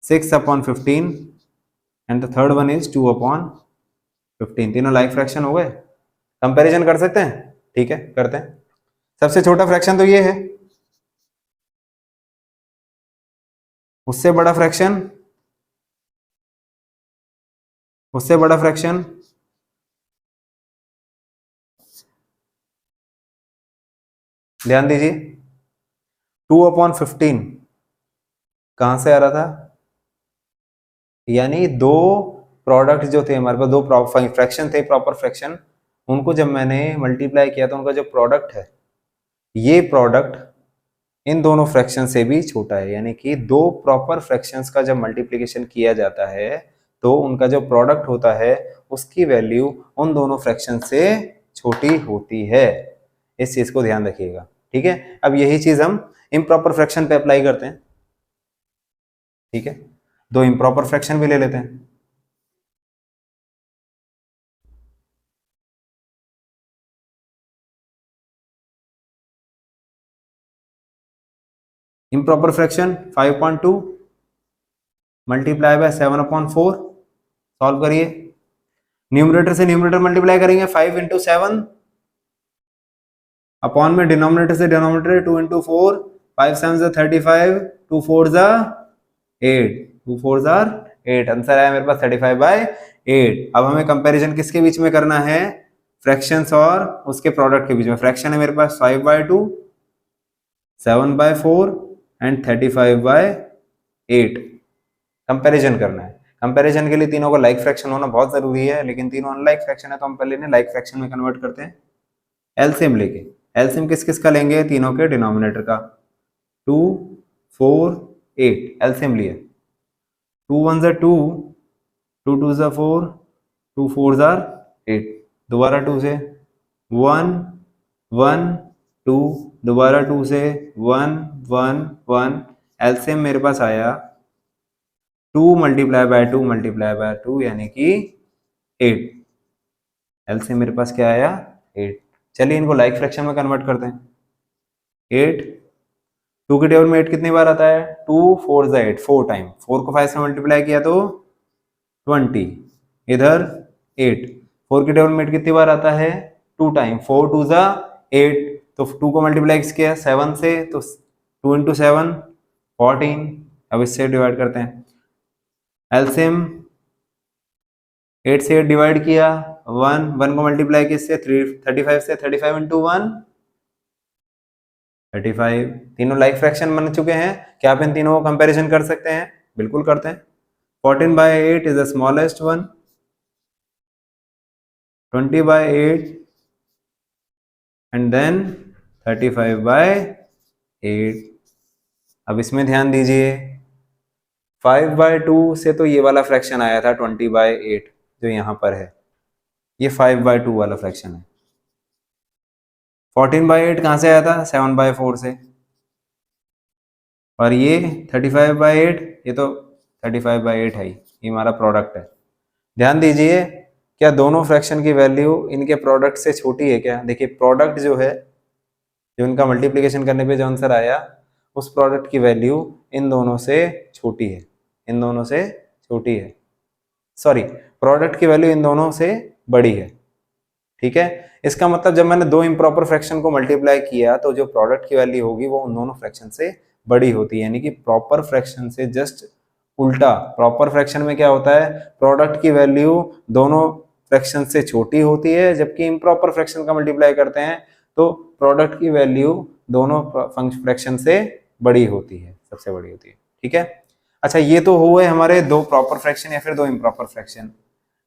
6/15, and the third one is 2/15। तीनों लाइक फ्रैक्शन हो गए। कंपैरिजन कर सकते हैं? ठीक है, करते हैं। सबसे छोटा फ्रैक्शन तो ये है, उससे बड़ा फ्रैक्शन, उससे बड़ा फ्रैक्शन, ध्यान दीजिए 2/15 कहां से आ रहा था? यानी 2 प्रोडक्ट जो थे हमारे पास, दो फ्रैक्शन थे प्रॉपर फ्रैक्शन, उनको जब मैंने मल्टीप्लाई किया तो उनका जो प्रोडक्ट है, ये प्रोडक्ट इन दोनों फ्रैक्शन से भी छोटा है। यानी कि दो प्रॉपर फ्रैक्शंस का जब मल्टीप्लिकेशन किया जाता है तो उनका जो प्रोडक्ट होता है उसकी वैल्यू उन दोनों फ्रैक्शन से छोटी होती है। इस चीज को ध्यान रखिएगा, ठीक है। अब यही चीज हम इम्प्रॉपर फ्रैक्शन पे अप्लाई करते हैं, ठीक है। दो इम्प्रॉपर फ्रैक्शन भी ले लेते हैं। Improper fraction 5.2 multiply by 7/4, solve करिए। न्यूमरेटर से न्यूमरेटर मल्टीप्लाई करेंगे, 5 इंटू 7, अपॉन में डिनोमिनेटर से डिनोमिनेटर 2 इंटू 4, 5 7 35, 2 4 8, 2 4 8, आंसर आया मेरे पास 35/8। अब हमें कंपैरिजन किसके बीच में करना है, फ्रैक्शंस और उसके प्रोडक्ट के बीच में। फ्रैक्शन है मेरे पास 5/2, 7/4 एंड 35/8, कंपैरिजन करना है। कंपैरिजन के लिए तीनों को लाइक फ्रैक्शन होना बहुत जरूरी है, लेकिन तीनों अनलाइक फ्रैक्शन है तो हम पहले इन्हें लाइक फ्रैक्शन में कन्वर्ट करते हैं एलसीएम लेके। एलसीएम किस किस का लेंगे, तीनों के डिनोमिनेटर का। 2 4 8 एलसीएम लिए, 2 1 2, 2 2 4, 2 4 8, दोबारा 2 से 1 1 2, दोबारा 2 से 1 1 1, एलसीएम मेरे पास आया 2 मल्टीप्लाई बाय 2 मल्टीप्लाई बाय 2 यानी कि 8। एलसीएम मेरे पास क्या आया, 8। चलिए इनको लाइक फ्रैक्शन में कन्वर्ट करते हैं। 8, 2 के टेबल में 8 कितनी बार आता है, 2 4 8, 4 टाइम। 4 को 5 से मल्टीप्लाई किया तो 20, इधर 8। 4 के टेबल में 8 कितनी बार आता है, 2 टाइम। 4 2 8, तो 2 को मल्टीप्लाई किया 7 से तो 2 इंटू 7 14। अब इससे डिवाइड करते हैं। एलसीएम 8 से 8 डिवाइड किया 1, 1 को मल्टीप्लाई किससे 35 से, 35 इंटू 1 35। तीनों लाइक फ्रैक्शन बन चुके हैं। क्या आप इन तीनों को कंपैरिजन कर सकते हैं, बिल्कुल करते हैं। 14/8 is the smallest one, 20/8 and then 35/8। अब इसमें ध्यान दीजिए, 5/2 से तो ये वाला फ्रैक्शन आया था 20/8 जो यहाँ पर है, ये 5/2 वाला फ्रैक्शन है। 14/8 कहाँ से आया था, 7/4 से। और ये 35/8, ये तो 35/8 है, ये हमारा प्रोडक्ट है। ध्यान दीजिए, क्या दोनों फ्रैक्शन की वैल्यू इनके प्रोडक्ट से छोटी है क्या। देखिए प्रोडक्ट जो है, जो इनका मल्टीप्लिकेशन करने पे जो आंसर आया, उस प्रोडक्ट की वैल्यू इन दोनों से छोटी है, इन दोनों से छोटी है। सॉरी, प्रोडक्ट की वैल्यू इन दोनों से बड़ी है, ठीक है। इसका मतलब जब मैंने दो इम्प्रॉपर फ्रैक्शन को मल्टीप्लाई किया तो जो प्रोडक्ट की वैल्यू होगी वो उन दोनों फ्रैक्शन से बड़ी होती है। यानी कि प्रॉपर फ्रैक्शन से जस्ट उल्टा। प्रॉपर फ्रैक्शन में क्या होता है, प्रोडक्ट की वैल्यू दोनों फ्रैक्शन से छोटी होती है, जबकि इम्प्रॉपर फ्रैक्शन का मल्टीप्लाई करते हैं तो प्रोडक्ट की वैल्यू दोनों फ्रैक्शन से बड़ी होती है, सबसे बड़ी होती है, ठीक है। अच्छा, ये तो हुए हमारे दो प्रॉपर फ्रैक्शन या फिर दो इम्प्रॉपर फ्रैक्शन।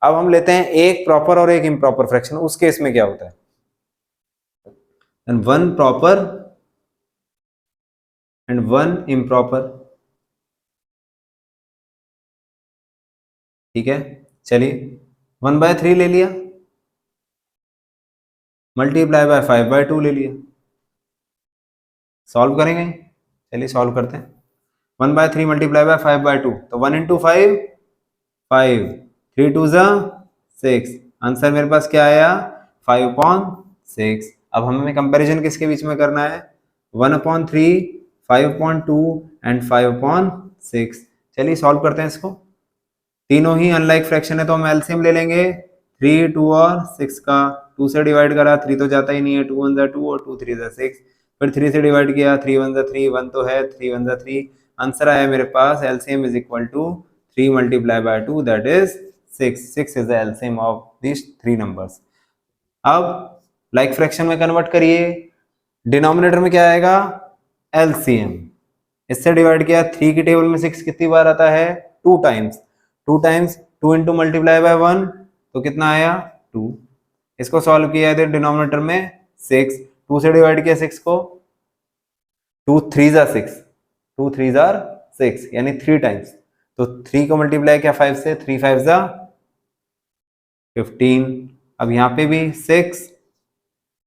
अब हम लेते हैं एक प्रॉपर और एक इम्प्रॉपर फ्रैक्शन। उस केस में क्या होता है, one proper and one improper, ठीक है। चलिए 1/3 ले लिया, मल्टीप्लाई बाय 5/2 ले लिया, सॉल्व करेंगे। चलिए सॉल्व करते हैं। 1/3 मल्टीप्लाई बाय 5/2, तो 1 इंटू 5 5, 3 2 6, आंसर मेरे पास क्या आया 5/6। अब हमें कंपैरिजन किसके बीच में करना है, 1/3, 5/2 एंड 5/6। चलिए सॉल्व करते हैं इसको। तीनों ही अनलाइक फ्रैक्शन है तो हम एलसीएम ले लेंगे। 3 2 और 6 का, 2 से डिवाइड करा 3 तो जाता ही नहीं है, 2 1 2 और 2 3 6। फिर 3 से डिवाइड किया, 3 1 3, 1 तो है, 3 1 3। आंसर आया मेरे पास LCM is equal to 3 multiply by 2 that is 6। 6 is the LCM of this three numbers. अब लाइक फ्रैक्शन में कन्वर्ट करिए। डिनोमिनेटर में क्या आएगा, एलसीएम। इससे डिवाइड किया, 3 की टेबल में 6 कितनी बार आता है, 2 times. 2 times 2 into multiply by 1 तो कितना आया 2। इसको सॉल्व किया तो डिनोमिनेटर में 6, 2 से डिवाइड किया 6 को, 2 3 जार 6, 2 3 जार 6 यानी 3 टाइम्स। तो 3 को मल्टीप्लाई किया 5 से, 3 5 जा 15। अब यहाँ पे भी 6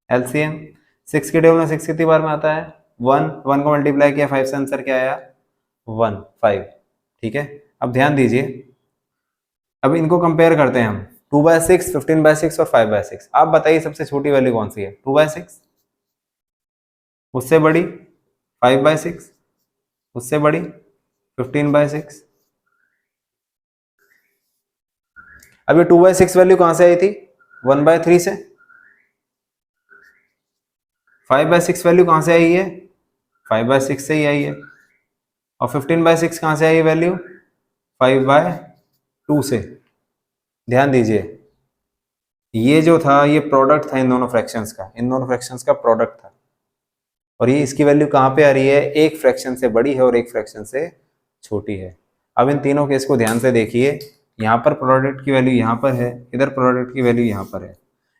एलसीएम, 6 के टेबल में 6 कितनी बार में आता है 1, 1 को मल्टीप्लाई किया 5 से, आंसर क्या आया 1 5। ठीक है, अब ध्यान दीजिए, अब इनको कंपेयर करते हैं हम, 2/6, 15/6 और 5/6। आप बताइए सबसे छोटी वैल्यू कौन सी है, 2/6, उससे बड़ी 5/6, उससे बड़ी 15/6। अब ये 2/6 वैल्यू कहां से आई थी 1/3 से, 5/6 वैल्यू कहां से आई है 5/6 से ही आई है, और 15/6 कहां से आई है वैल्यू 5/2 से। ध्यान दीजिए, ये जो था ये प्रोडक्ट था इन दोनों फ्रैक्शंस का, इन दोनों फ्रैक्शंस का प्रोडक्ट था, और ये इसकी वैल्यू कहां पे आ रही है, एक फ्रैक्शन से बड़ी है और एक फ्रैक्शन से छोटी है। अब इन तीनों केस को ध्यान से देखिए, यहाँ पर प्रोडक्ट की वैल्यू यहाँ पर है, इधर प्रोडक्ट की वैल्यू यहाँ पर है।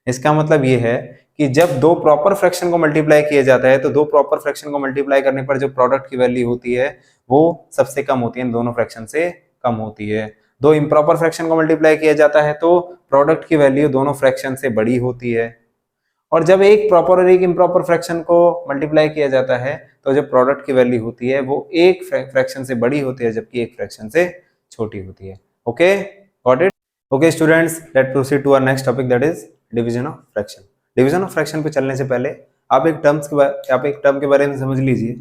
इसका मतलब ये है कि जब दो प्रॉपर फ्रैक्शन को मल्टीप्लाई किया जाता है तो दो प्रॉपर फ्रैक्शन को मल्टीप्लाई करने पर जो प्रोडक्ट की वैल्यू होती है वो सबसे कम होती है, इन दोनों फ्रैक्शन से कम होती है। दो इम्प्रॉपर फ्रैक्शन को मल्टीप्लाई किया जाता है तो प्रोडक्ट की वैल्यू दोनों फ्रैक्शन से बड़ी होती है, और जब एक प्रॉपर और एक इम्प्रॉपर फ्रैक्शन को मल्टीप्लाई किया जाता है तो जो प्रोडक्ट की वैल्यू होती है वो एक फ्रैक्शन से बड़ी होती है जबकि एक फ्रैक्शन से छोटी होती है। Okay, got it. Okay students, let proceed to our next topic, that is division of fraction. Division of fraction पे चलने से पहले आप एक टर्म के बारे में समझ लीजिए,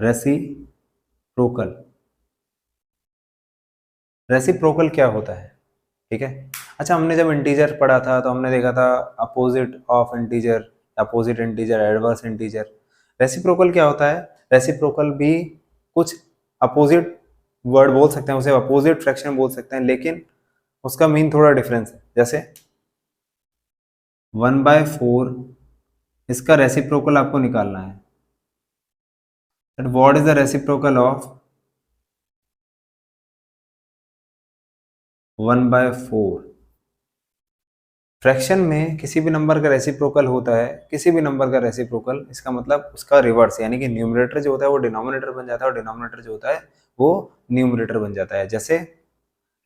रेसिप्रोकल। रेसिप्रोकल क्या होता है, ठीक है। अच्छा, हमने जब इंटीजर पढ़ा था तो हमने देखा था opposite of integer, opposite integer, adverse integer. Reciprocal क्या होता है, रेसिप्रोकल भी कुछ अपोजिट वर्ड बोल सकते हैं, उसे अपोजिट फ्रैक्शन बोल सकते हैं, लेकिन उसका मीन थोड़ा डिफरेंस है। जैसे 1/4, इसका रेसिप्रोकल आपको निकालना है, what is the reciprocal of 1/4। Fraction में किसी भी नंबर का रेसिप्रोकल होता है, किसी भी नंबर का रेसिप्रोकल, इसका मतलब उसका रिवर्स, यानी कि न्यूमरेटर जो होता है वो डिनोमिनेटर बन जाता है और डिनोमिनेटर जो होता है वो न्यूमरेटर बन जाता है। जैसे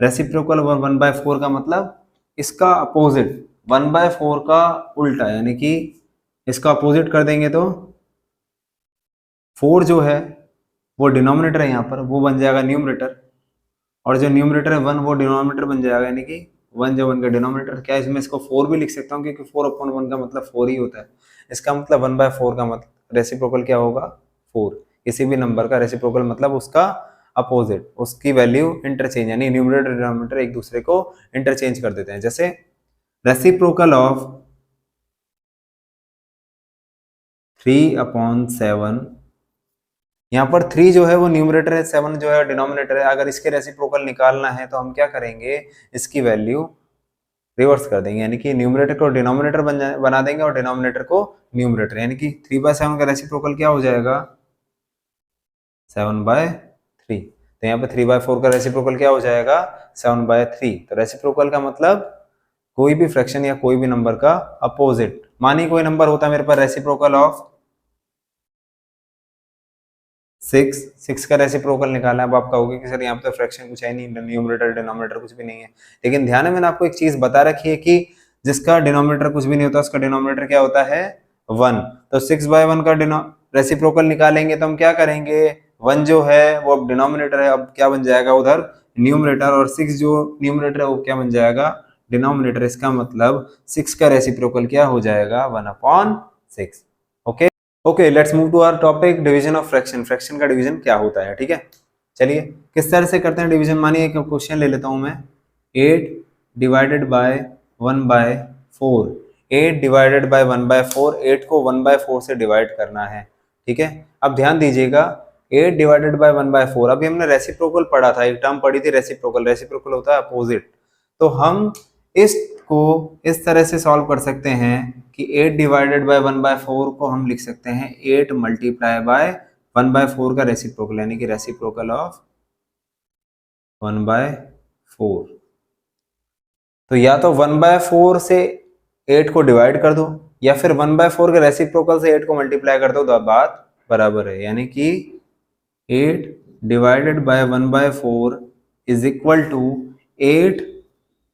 रेसिप्रोकल 1/4 का मतलब इसका अपोजिट 1/4 का उल्टा, यानी कि इसका अपोजिट कर देंगे तो 4 जो है वो डिनोमिनेटर है यहाँ पर, वो बन जाएगा न्यूमरेटर, और जो न्यूमरेटर है 1 वो डिनोमिनेटर बन जाएगा, यानी कि 1 जो 1 का डिनोमिनेटर, क्या इसमें इसको 4 भी लिख सकता हूँ क्योंकि 4/1 का मतलब 4 ही होता है। इसका मतलब 1/4 का मतलब रेसिप्रोकल क्या होगा 4। किसी भी नंबर का रेसिप्रोकल मतलब उसका अपोजिट, उसकी वैल्यू इंटरचेंज, यानी न्यूमरेटर डिनोमिनेटर एक दूसरे को इंटरचेंज कर देते हैं। जैसे रेसिप्रोकल ऑफ 3/7, यहाँ पर 3 जो है वो न्यूमरेटर है, 7 जो है डिनोमिनेटर है। अगर इसके रेसिप्रोकल निकालना है तो हम क्या करेंगे, इसकी वैल्यू रिवर्स कर देंगे, यानी कि न्यूमरेटर को डिनोमिनेटर बना देंगे और डिनोमिनेटर को न्यूमरेटर, यानी कि 3/7 का रेसिप्रोकल क्या हो जाएगा 7/3। तो यहाँ पे 3/4 का रेसिप्रोकल क्या हो जाएगा 7/3। तो रेसिप्रोकल का मतलब कोई भी फ्रैक्शन या कोई भी नंबर का अपोजिट। मानिए कोई नंबर होता है मेरे पास रेसिप्रोकल ऑफ 6 का रेसिप्रोकल निकालना है। अब आप कहोगे कि सर यहाँ पे तो फ्रैक्शन कुछ है नहीं, न्यूमरेटर डिनोमिनेटर कुछ भी नहीं है, लेकिन ध्यान है मैंने आपको एक चीज बता रखी है कि जिसका डिनोमिनेटर कुछ भी नहीं होता उसका डिनोमिनेटर क्या होता है 1। तो 6/1 का रेसिप्रोकल निकालेंगे तो हम क्या करेंगे, 1 जो है वो अब डिनोमिनेटर है, अब क्या बन जाएगा उधर न्यूमरेटर, और 6 जो न्यूमरेटर है वो क्या बन जाएगा डिनोमिनेटर। इसका मतलब 6 का रेसिप्रोकल क्या हो जाएगा 1/6। Okay okay, let's move to our topic division of fraction. Fraction का डिवीजन क्या होता है, ठीक है। चलिए किस तरह से करते हैं डिवीजन। मानिए एक क्वेश्चन ले लेता हूं मैं, 8 डिवाइडेड बाय 1/4। 8 डिवाइडेड बाय 1/4, 8 को 1/4 से डिवाइड करना है, ठीक है। अब ध्यान दीजिएगा 8 डिवाइडेड बाय 1/4, अभी हमने रेसिप्रोकल पढ़ा था, एक टर्म पढ़ी थी रेसिप्रोकल। रेसिप्रोकल होता है अपोजिट। तो हम इसको इस तरह से सॉल्व कर सकते हैं कि 8 डिवाइडेड बाय 1/4 को हम लिख सकते हैं 8 मल्टीप्लाई बाय 1/4 का रेसिप्रोकल, यानी कि रेसिप्रोकल ऑफ 1/4। तो या तो 1/4 से 8 को डिवाइड कर दो या फिर 1/4 के रेसिप्रोकल से 8 को मल्टीप्लाई कर दो, तो बात बराबर है। यानी कि 8 divided by 1/4 is equal to 8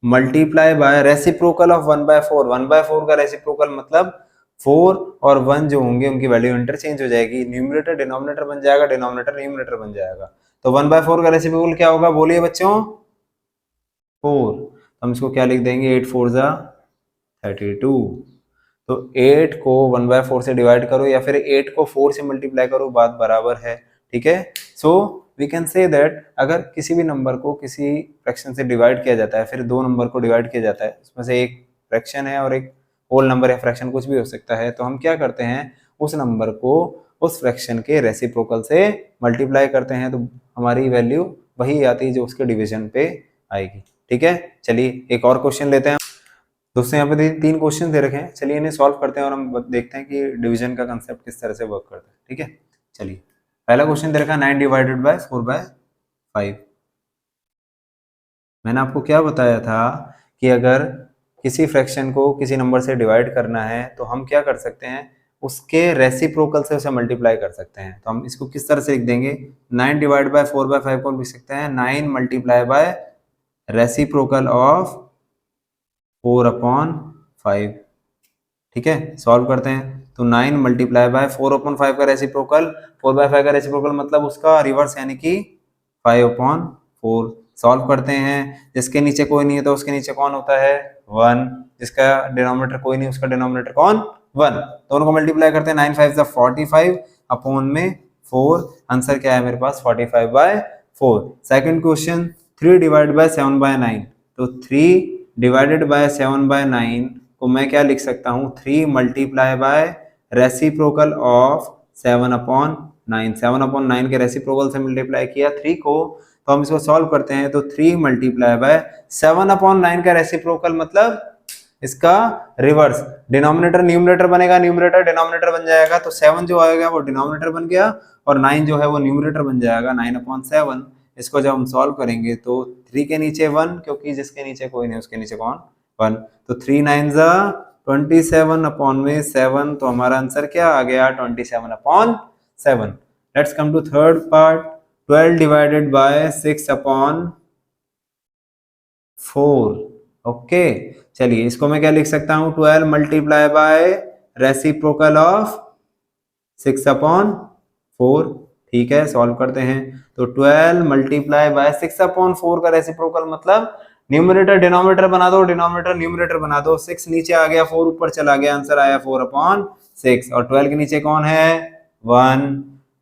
multiply by reciprocal of 1/4। 1/4 का रेसिप्रोकल मतलब 4 और 1 जो होंगे उनकी वैल्यू इंटरचेंज हो जाएगी, न्यूमरेटर डिनोमिनेटर बन जाएगा, डिनोमिनेटर न्यूमरेटर बन जाएगा। तो 1/4 का रेसिप्रोकल क्या होगा, बोलिए बच्चों? 4। हम इसको क्या लिख देंगे, 8 4 जा 32। तो 8 को 1/4 से डिवाइड करो या फिर 8 को 4 से मल्टीप्लाई करो, बात बराबर है। ठीक है, so we can say that अगर किसी भी नंबर को किसी फ्रैक्शन से डिवाइड किया जाता है, फिर दो नंबर को डिवाइड किया जाता है, उसमें से एक फ्रैक्शन है और एक होल नंबर है, फ्रैक्शन कुछ भी हो सकता है, तो हम क्या करते हैं, उस नंबर को उस फ्रैक्शन के रेसिप्रोकल से मल्टीप्लाई करते हैं, तो हमारी वैल्यू वही आती है जो उसके डिवीजन पे आएगी। ठीक है, चलिए एक और क्वेश्चन लेते हैं दोस्तों। यहाँ पे 3 क्वेश्चन दे रखे हैं, चलिए इन्हें सॉल्व करते हैं और हम देखते हैं कि डिवीजन का कंसेप्ट किस तरह से वर्क करता है। ठीक है, चलिए पहला क्वेश्चन दे रखा है 9 डिवाइडेड बाय 4/5। मैंने आपको क्या बताया था कि अगर किसी फ्रैक्शन को किसी नंबर से डिवाइड करना है तो हम क्या कर सकते हैं, उसके रेसिप्रोकल से उसे मल्टीप्लाई कर सकते हैं। तो हम इसको किस तरह से लिख देंगे, 9 डिवाइड बाय 4/5 को लिख सकते हैं 9 मल्टीप्लाई बाय रेसिप्रोकल ऑफ 4/5। ठीक है, सॉल्व करते हैं। तो 9 मल्टीप्लाई बाय 4/5 का रेसिप्रोकल, 4/5 का रेसिप्रोकल मतलब उसका रिवर्स यानी कि 5/4। सॉल्व करते हैं, जिसके नीचे कोई नहीं है तो उसके नीचे कौन होता है, 1। जिसका डिनोमिनेटर कोई नहीं उसका डिनोमिनेटर कौन, 1। दोनों को मल्टीप्लाई करते हैं, 9 5 45 अपॉन में 4। आंसर क्या है मेरे पास, 45/4। Second question 3 divide by 7/9। तो 3 डिवाइडेड बाय 7/9 को मैं क्या लिख सकता हूँ, 3 मल्टीप्लाई बाय रेसिप्रोकल ऑफ 7/9। 7/9 के रेसिप्रोकल से मल्टीप्लाई किया 3 को, तो हम इसको सॉल्व करते हैं। तो 3 मल्टीप्लाई बाय 7/9 का रेसिप्रोकल मतलब इसका रिवर्स, डिनोमिनेटर न्यूमरेटर बनेगा, न्यूमरेटर डिनोमिनेटर बन जाएगा। तो 7 जो आएगा वो डिनोमिनेटर बन गया और 9 जो है वो न्यूमरेटर बन जाएगा, 9/7। इसको जब हम सॉल्व करेंगे तो 3 के नीचे 1, क्योंकि जिसके नीचे कोई नहीं उसके नीचे कौन, 1। तो 3 9 जा 27 अपॉन में 7। तो हमारा आंसर क्या आ गया, 27/7। Let's come to third part, 12 divided by 6/4। Okay, चलिए इसको मैं क्या लिख सकता हूँ, 12 मल्टीप्लाई बाय रेसिप्रोकल ऑफ 6/4। ठीक है, सॉल्व करते हैं। तो 12 मल्टीप्लाई बाय 6/4 का रेसिप्रोकल मतलब न्यूमरेटर डिनोमिनेटर बना दो, डिनोमिनेटर न्यूमरेटर बना दो। 6 नीचे आ गया, 4 ऊपर चला गया, आंसर आया 4/6। और 12 के नीचे कौन है, 1।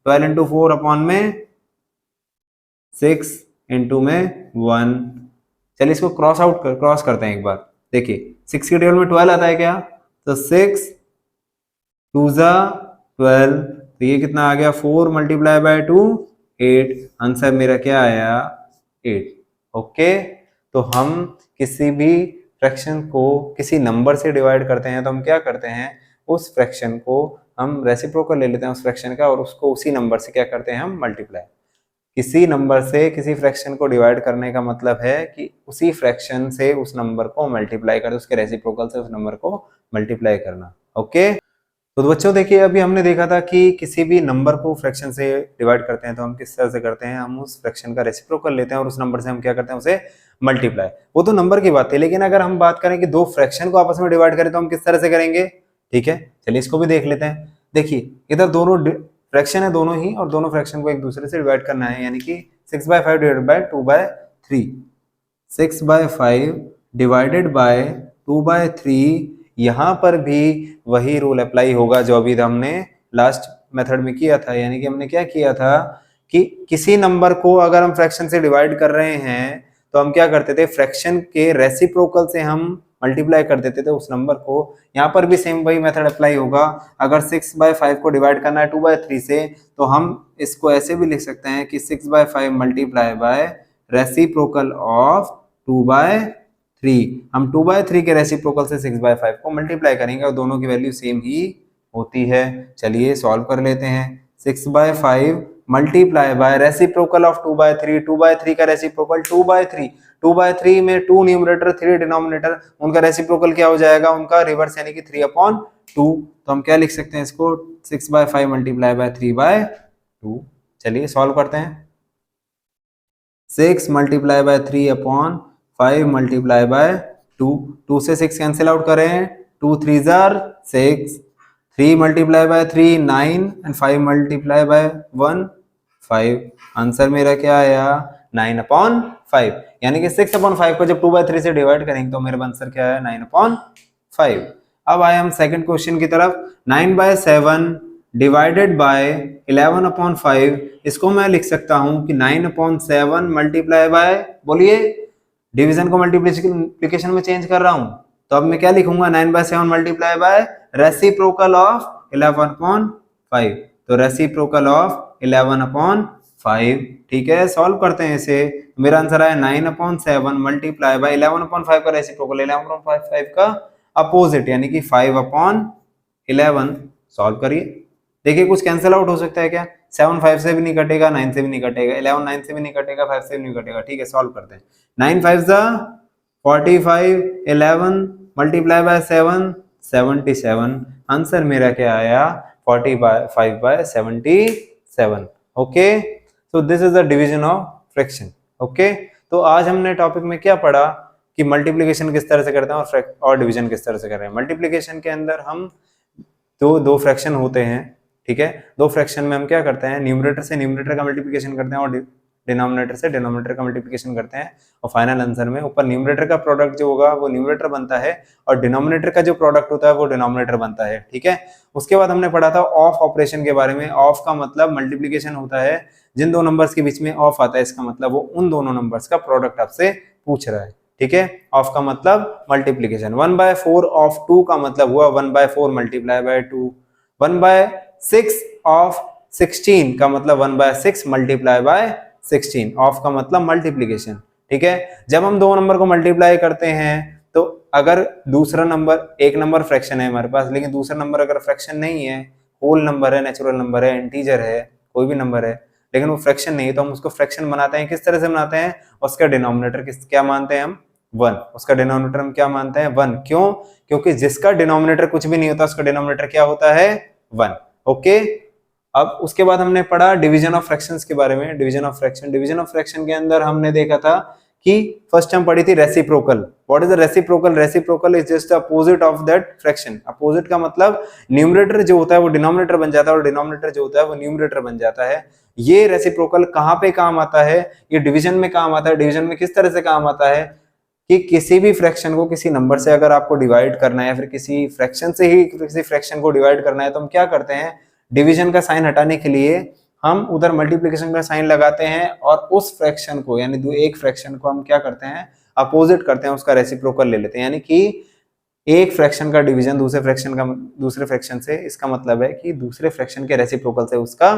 12 इंटू 4 अपॉन में 6 इंटू में 1। चलिए इसको क्रॉस करते हैं एक बार। देखिए 6 के टेबल में 12 आता है क्या, तो 6 2 जा 12। तो ये कितना आ गया, 4 मल्टीप्लाई बाय 2 8। आंसर मेरा क्या आया, 8। ओके, तो हम किसी भी फ्रैक्शन को किसी नंबर से डिवाइड करते हैं तो हम क्या करते हैं, उस फ्रैक्शन को हम रेसिप्रोकल ले लेते हैं उस फ्रैक्शन का और उसको उसी नंबर से क्या करते हैं, हम मल्टीप्लाई। किसी नंबर से किसी फ्रैक्शन को डिवाइड करने का मतलब है कि उसी फ्रैक्शन से उस नंबर को मल्टीप्लाई कर, उसके रेसिप्रोकल से उस नंबर को मल्टीप्लाई करना। ओके, तो बच्चों देखिए अभी हमने देखा था कि किसी भी नंबर को फ्रैक्शन से डिवाइड करते हैं तो हम किस तरह से करते हैं, हम उस फ्रैक्शन का रेसिप्रोकल लेते हैं और उस नंबर से हम क्या करते हैं, उसे मल्टीप्लाई। वो तो नंबर की बात है, लेकिन अगर हम बात करें कि दो फ्रैक्शन को आपस में डिवाइड करें तो हम किस तरह से करेंगे। ठीक है, चलिए इसको भी देख लेते हैं। देखिए इधर दोनों फ्रैक्शन है दोनों ही, और दोनों फ्रैक्शन को एक दूसरे से डिवाइड करना है, यानी कि 6/5 डिवाइडेड बाय 2/3। 6/5 divided by 2/3। यहाँ पर भी वही रूल अप्लाई होगा जो अभी हमने लास्ट मेथड में किया था। यानी कि हमने क्या किया था कि किसी नंबर को अगर हम फ्रैक्शन से डिवाइड कर रहे हैं तो हम क्या करते थे, फ्रैक्शन के रेसिप्रोकल से हम मल्टीप्लाई कर देते थे उस नंबर को। यहाँ पर भी सेम वही मेथड अप्लाई होगा। अगर 6/5 को डिवाइड करना है 2/3 से, तो हम इसको ऐसे भी लिख सकते हैं कि 6/5 मल्टीप्लाई बाय रेसिप्रोकल ऑफ 2/3। हम 2/3 के रेसिप्रोकल से 6/5 को मल्टीप्लाई करेंगे और दोनों की वैल्यू सेम ही होती है। चलिए सॉल्व कर लेते हैं। 6/5 मल्टीप्लाई बाय रेसिप्रोकल ऑफ 2/3, 2/3 का रेसिप्रोकल 2/3, 2/3 में 2 न्यूमरेटर 3 डिनोमिनेटर, उनका रेसिप्रोकल क्या हो जाएगा, उनका रिवर्स यानी कि 3/2। तो हम क्या लिख सकते हैं इसको, 6/5 मल्टीप्लाई बाय 3/2। चलिए सॉल्व करते हैं। 6 मल्टीप्लाई बाय 3/5 मल्टीप्लाई बाय 2, 2 से 6 कैंसिल आउट करें, 2 3 jar 6, 3 multiply bye 3 9 and 5 multiply by 1 5। Answer मेरा क्या आया, 9/5, यानी कि 6/5 को जब 2/3 से डिवाइड करेंगे तो मेरा आंसर क्या है, 9/5। अब आए हम सेकंड क्वेश्चन की तरफ। 9/7 डिवाइडेड बाय 11/5, इसको मैं लिख सकता हूं कि 9/7 मल्टीप्लाई बाय, बोलिए, डिवीजन को मल्टीप्लिकेशन में चेंज कर रहा हूं, तो अब मैं क्या लिखूंगा, 9/7 मल्टीप्लाई बाय रेसिप्रोकल ऑफ 11/5, तो रेसिप्रोकल ऑफ 11/5। ठीक है, सॉल्व करते हैं इसे। मेरा आंसर आया 9/7 मल्टीप्लाई बाय 11/5 का रेसिप्रोकल, 11/5 का अपोजिट यानी कि 5/11। सॉल्व करिए, देखिए कुछ कैंसिल आउट हो सकता है क्या, 7 5 से भी नहीं कटेगा, 9 से भी नहीं कटेगा, 11 9 से भी नहीं कटेगा, 5 से भी नहीं कटेगा। ठीक है, सॉल्व करते हैं। 9 5 जा 45, 11 मल्टीप्लाई बाय 7 77। आंसर मेरा क्या आया, 45/77। Okay, so this is the division of fraction। Okay, तो आज हमने टॉपिक में क्या पढ़ा कि मल्टीप्लिकेशन किस तरह से करते हैं और डिवीजन किस तरह से कर रहे हैं। मल्टीप्लिकेशन के अंदर हम दो फ्रैक्शन होते हैं, ठीक है, दो फ्रैक्शन में हम क्या करते हैं, न्यूमरेटर से न्यूमरेटर का मल्टीप्लिकेशन करते हैं और डिनोमिनेटर से डिनोमिनेटर का मल्टीप्लिकेशन करते हैं, और फाइनल आंसर में ऊपर न्यूमरेटर का प्रोडक्ट जो होगा वो न्यूमरेटर बनता है और डिनोमिनेटर का जो प्रोडक्ट होता है वो डिनोमिनेटर बनता है। ठीक है, उसके बाद हमने पढ़ा था ऑफ ऑपरेशन के बारे में। ऑफ का मतलब मल्टीप्लिकेशन होता है, जिन दो नंबर्स के बीच में ऑफ आता है इसका मतलब वो उन दोनों नंबर्स का प्रोडक्ट आपसे पूछ रहा है। ठीक है, ऑफ का मतलब मल्टीप्लिकेशन। 1/4 ऑफ 2 का मतलब हुआ 1/4 मल्टीप्लाई बाय 2। 1/6 ऑफ 16 का मतलब 1/6 मल्टीप्लाई बाय 16। ऑफ का मतलब मल्टीप्लिकेशन। ठीक है, जब हम दो नंबर को मल्टीप्लाई करते हैं तो अगर दूसरा नंबर, एक नंबर फ्रैक्शन है हमारे पास, लेकिन दूसरा नंबर अगर फ्रैक्शन नहीं है, होल नंबर है, नेचुरल नंबर है, इंटीजर है, कोई भी नंबर है, लेकिन वो फ्रैक्शन नहीं है, तो हम उसको फ्रैक्शन बनाते हैं। किस तरह से बनाते हैं, उसका डिनोमिनेटर क्या मानते हैं हम, 1। उसका डिनोमिनेटर हम क्या मानते हैं, 1। क्यों, क्योंकि जिसका डिनोमिनेटर कुछ भी नहीं होता उसका डिनोमिनेटर क्या होता है, 1। ओके, अब उसके बाद हमने पढ़ा डिवीजन ऑफ फ्रैक्शंस के बारे में। Division of fraction, division of fraction के अंदर हमने देखा था कि फर्स्ट हम पढ़ी थी reciprocal. What is the reciprocal, reciprocal is just opposite of that fraction. Opposite का मतलब न्यूमरेटर जो होता है वो डिनोमिनेटर बन जाता है और डिनोमिनेटर जो होता है वो न्यूमरेटर बन जाता है। ये रेसिप्रोकल कहाँ पे काम आता है, ये डिवीजन में काम आता है। डिवीजन में किस तरह से काम आता है कि किसी भी फ्रैक्शन को किसी नंबर से अगर आपको डिवाइड करना है या फिर किसी फ्रैक्शन से ही किसी फ्रैक्शन को डिवाइड करना है, तो हम क्या करते हैं, डिवीजन का साइन हटाने के लिए हम उधर मल्टीप्लिकेशन का साइन लगाते हैं और उस फ्रैक्शन को, यानी एक फ्रैक्शन को हम क्या करते हैं, अपोजिट करते हैं, उसका रेसिप्रोकल ले लेते हैं। यानी कि एक फ्रैक्शन का डिवीजन दूसरे फ्रैक्शन से, इसका मतलब है कि दूसरे फ्रैक्शन के रेसिप्रोकल से उसका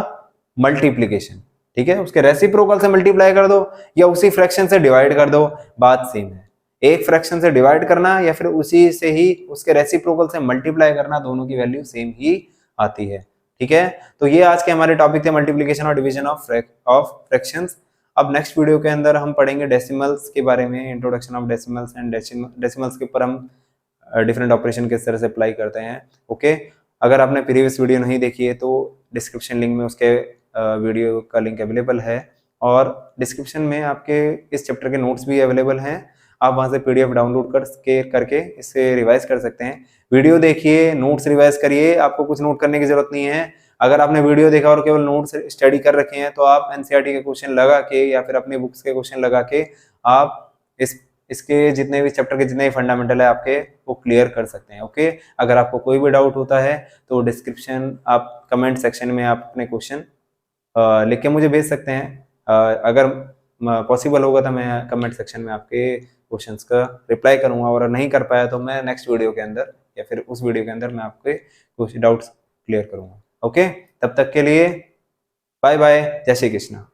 मल्टीप्लिकेशन। ठीक है, उसके रेसिप्रोकल से मल्टीप्लाई कर दो या उसी फ्रैक्शन से डिवाइड कर दो, बात सेम है। एक फ्रैक्शन से डिवाइड करना या फिर उसी से ही उसके रेसिप्रोकल से मल्टीप्लाई करना, दोनों की वैल्यू सेम ही आती है। ठीक है, तो ये आज के हमारे टॉपिक थे मल्टीप्लिकेशन और डिवीजन ऑफ फ्रैक्शंस। अब नेक्स्ट वीडियो के अंदर हम पढ़ेंगे डेसिमल्स के बारे में, introduction of decimals and decimals के ऊपर हम डिफरेंट ऑपरेशन किस तरह से अप्लाई करते हैं। ओके, अगर आपने प्रीवियस वीडियो नहीं देखी है तो डिस्क्रिप्शन लिंक में उसके वीडियो का लिंक अवेलेबल है, और डिस्क्रिप्शन में आपके इस चैप्टर के नोट्स भी अवेलेबल हैं। आप वहां से पीडीएफ डाउनलोड करके इसे रिवाइज कर सकते हैं। वीडियो देखिए, नोट्स रिवाइज करिए, आपको कुछ नोट करने की जरूरत नहीं है। अगर आपने वीडियो देखा और केवल नोट्स स्टडी कर रखे हैं तो आप एनसीईआरटी के क्वेश्चन लगा के या फिर अपनी बुक्स के क्वेश्चन लगा के आप इसके जितने भी चैप्टर के जितने भी फंडामेंटल है आपके वो क्लियर कर सकते हैं। ओके, अगर आपको कोई भी डाउट होता है तो डिस्क्रिप्शन, आप कमेंट सेक्शन में आप अपने क्वेश्चन लिख के मुझे भेज सकते हैं। अगर पॉसिबल होगा तो मैं कमेंट सेक्शन में आपके क्वेश्चंस का रिप्लाई करूंगा, और नहीं कर पाया तो मैं नेक्स्ट वीडियो के अंदर या फिर उस वीडियो के अंदर मैं आपके कुछ डाउट्स क्लियर करूंगा। ओके, तब तक के लिए बाय बाय, जय श्री कृष्णा।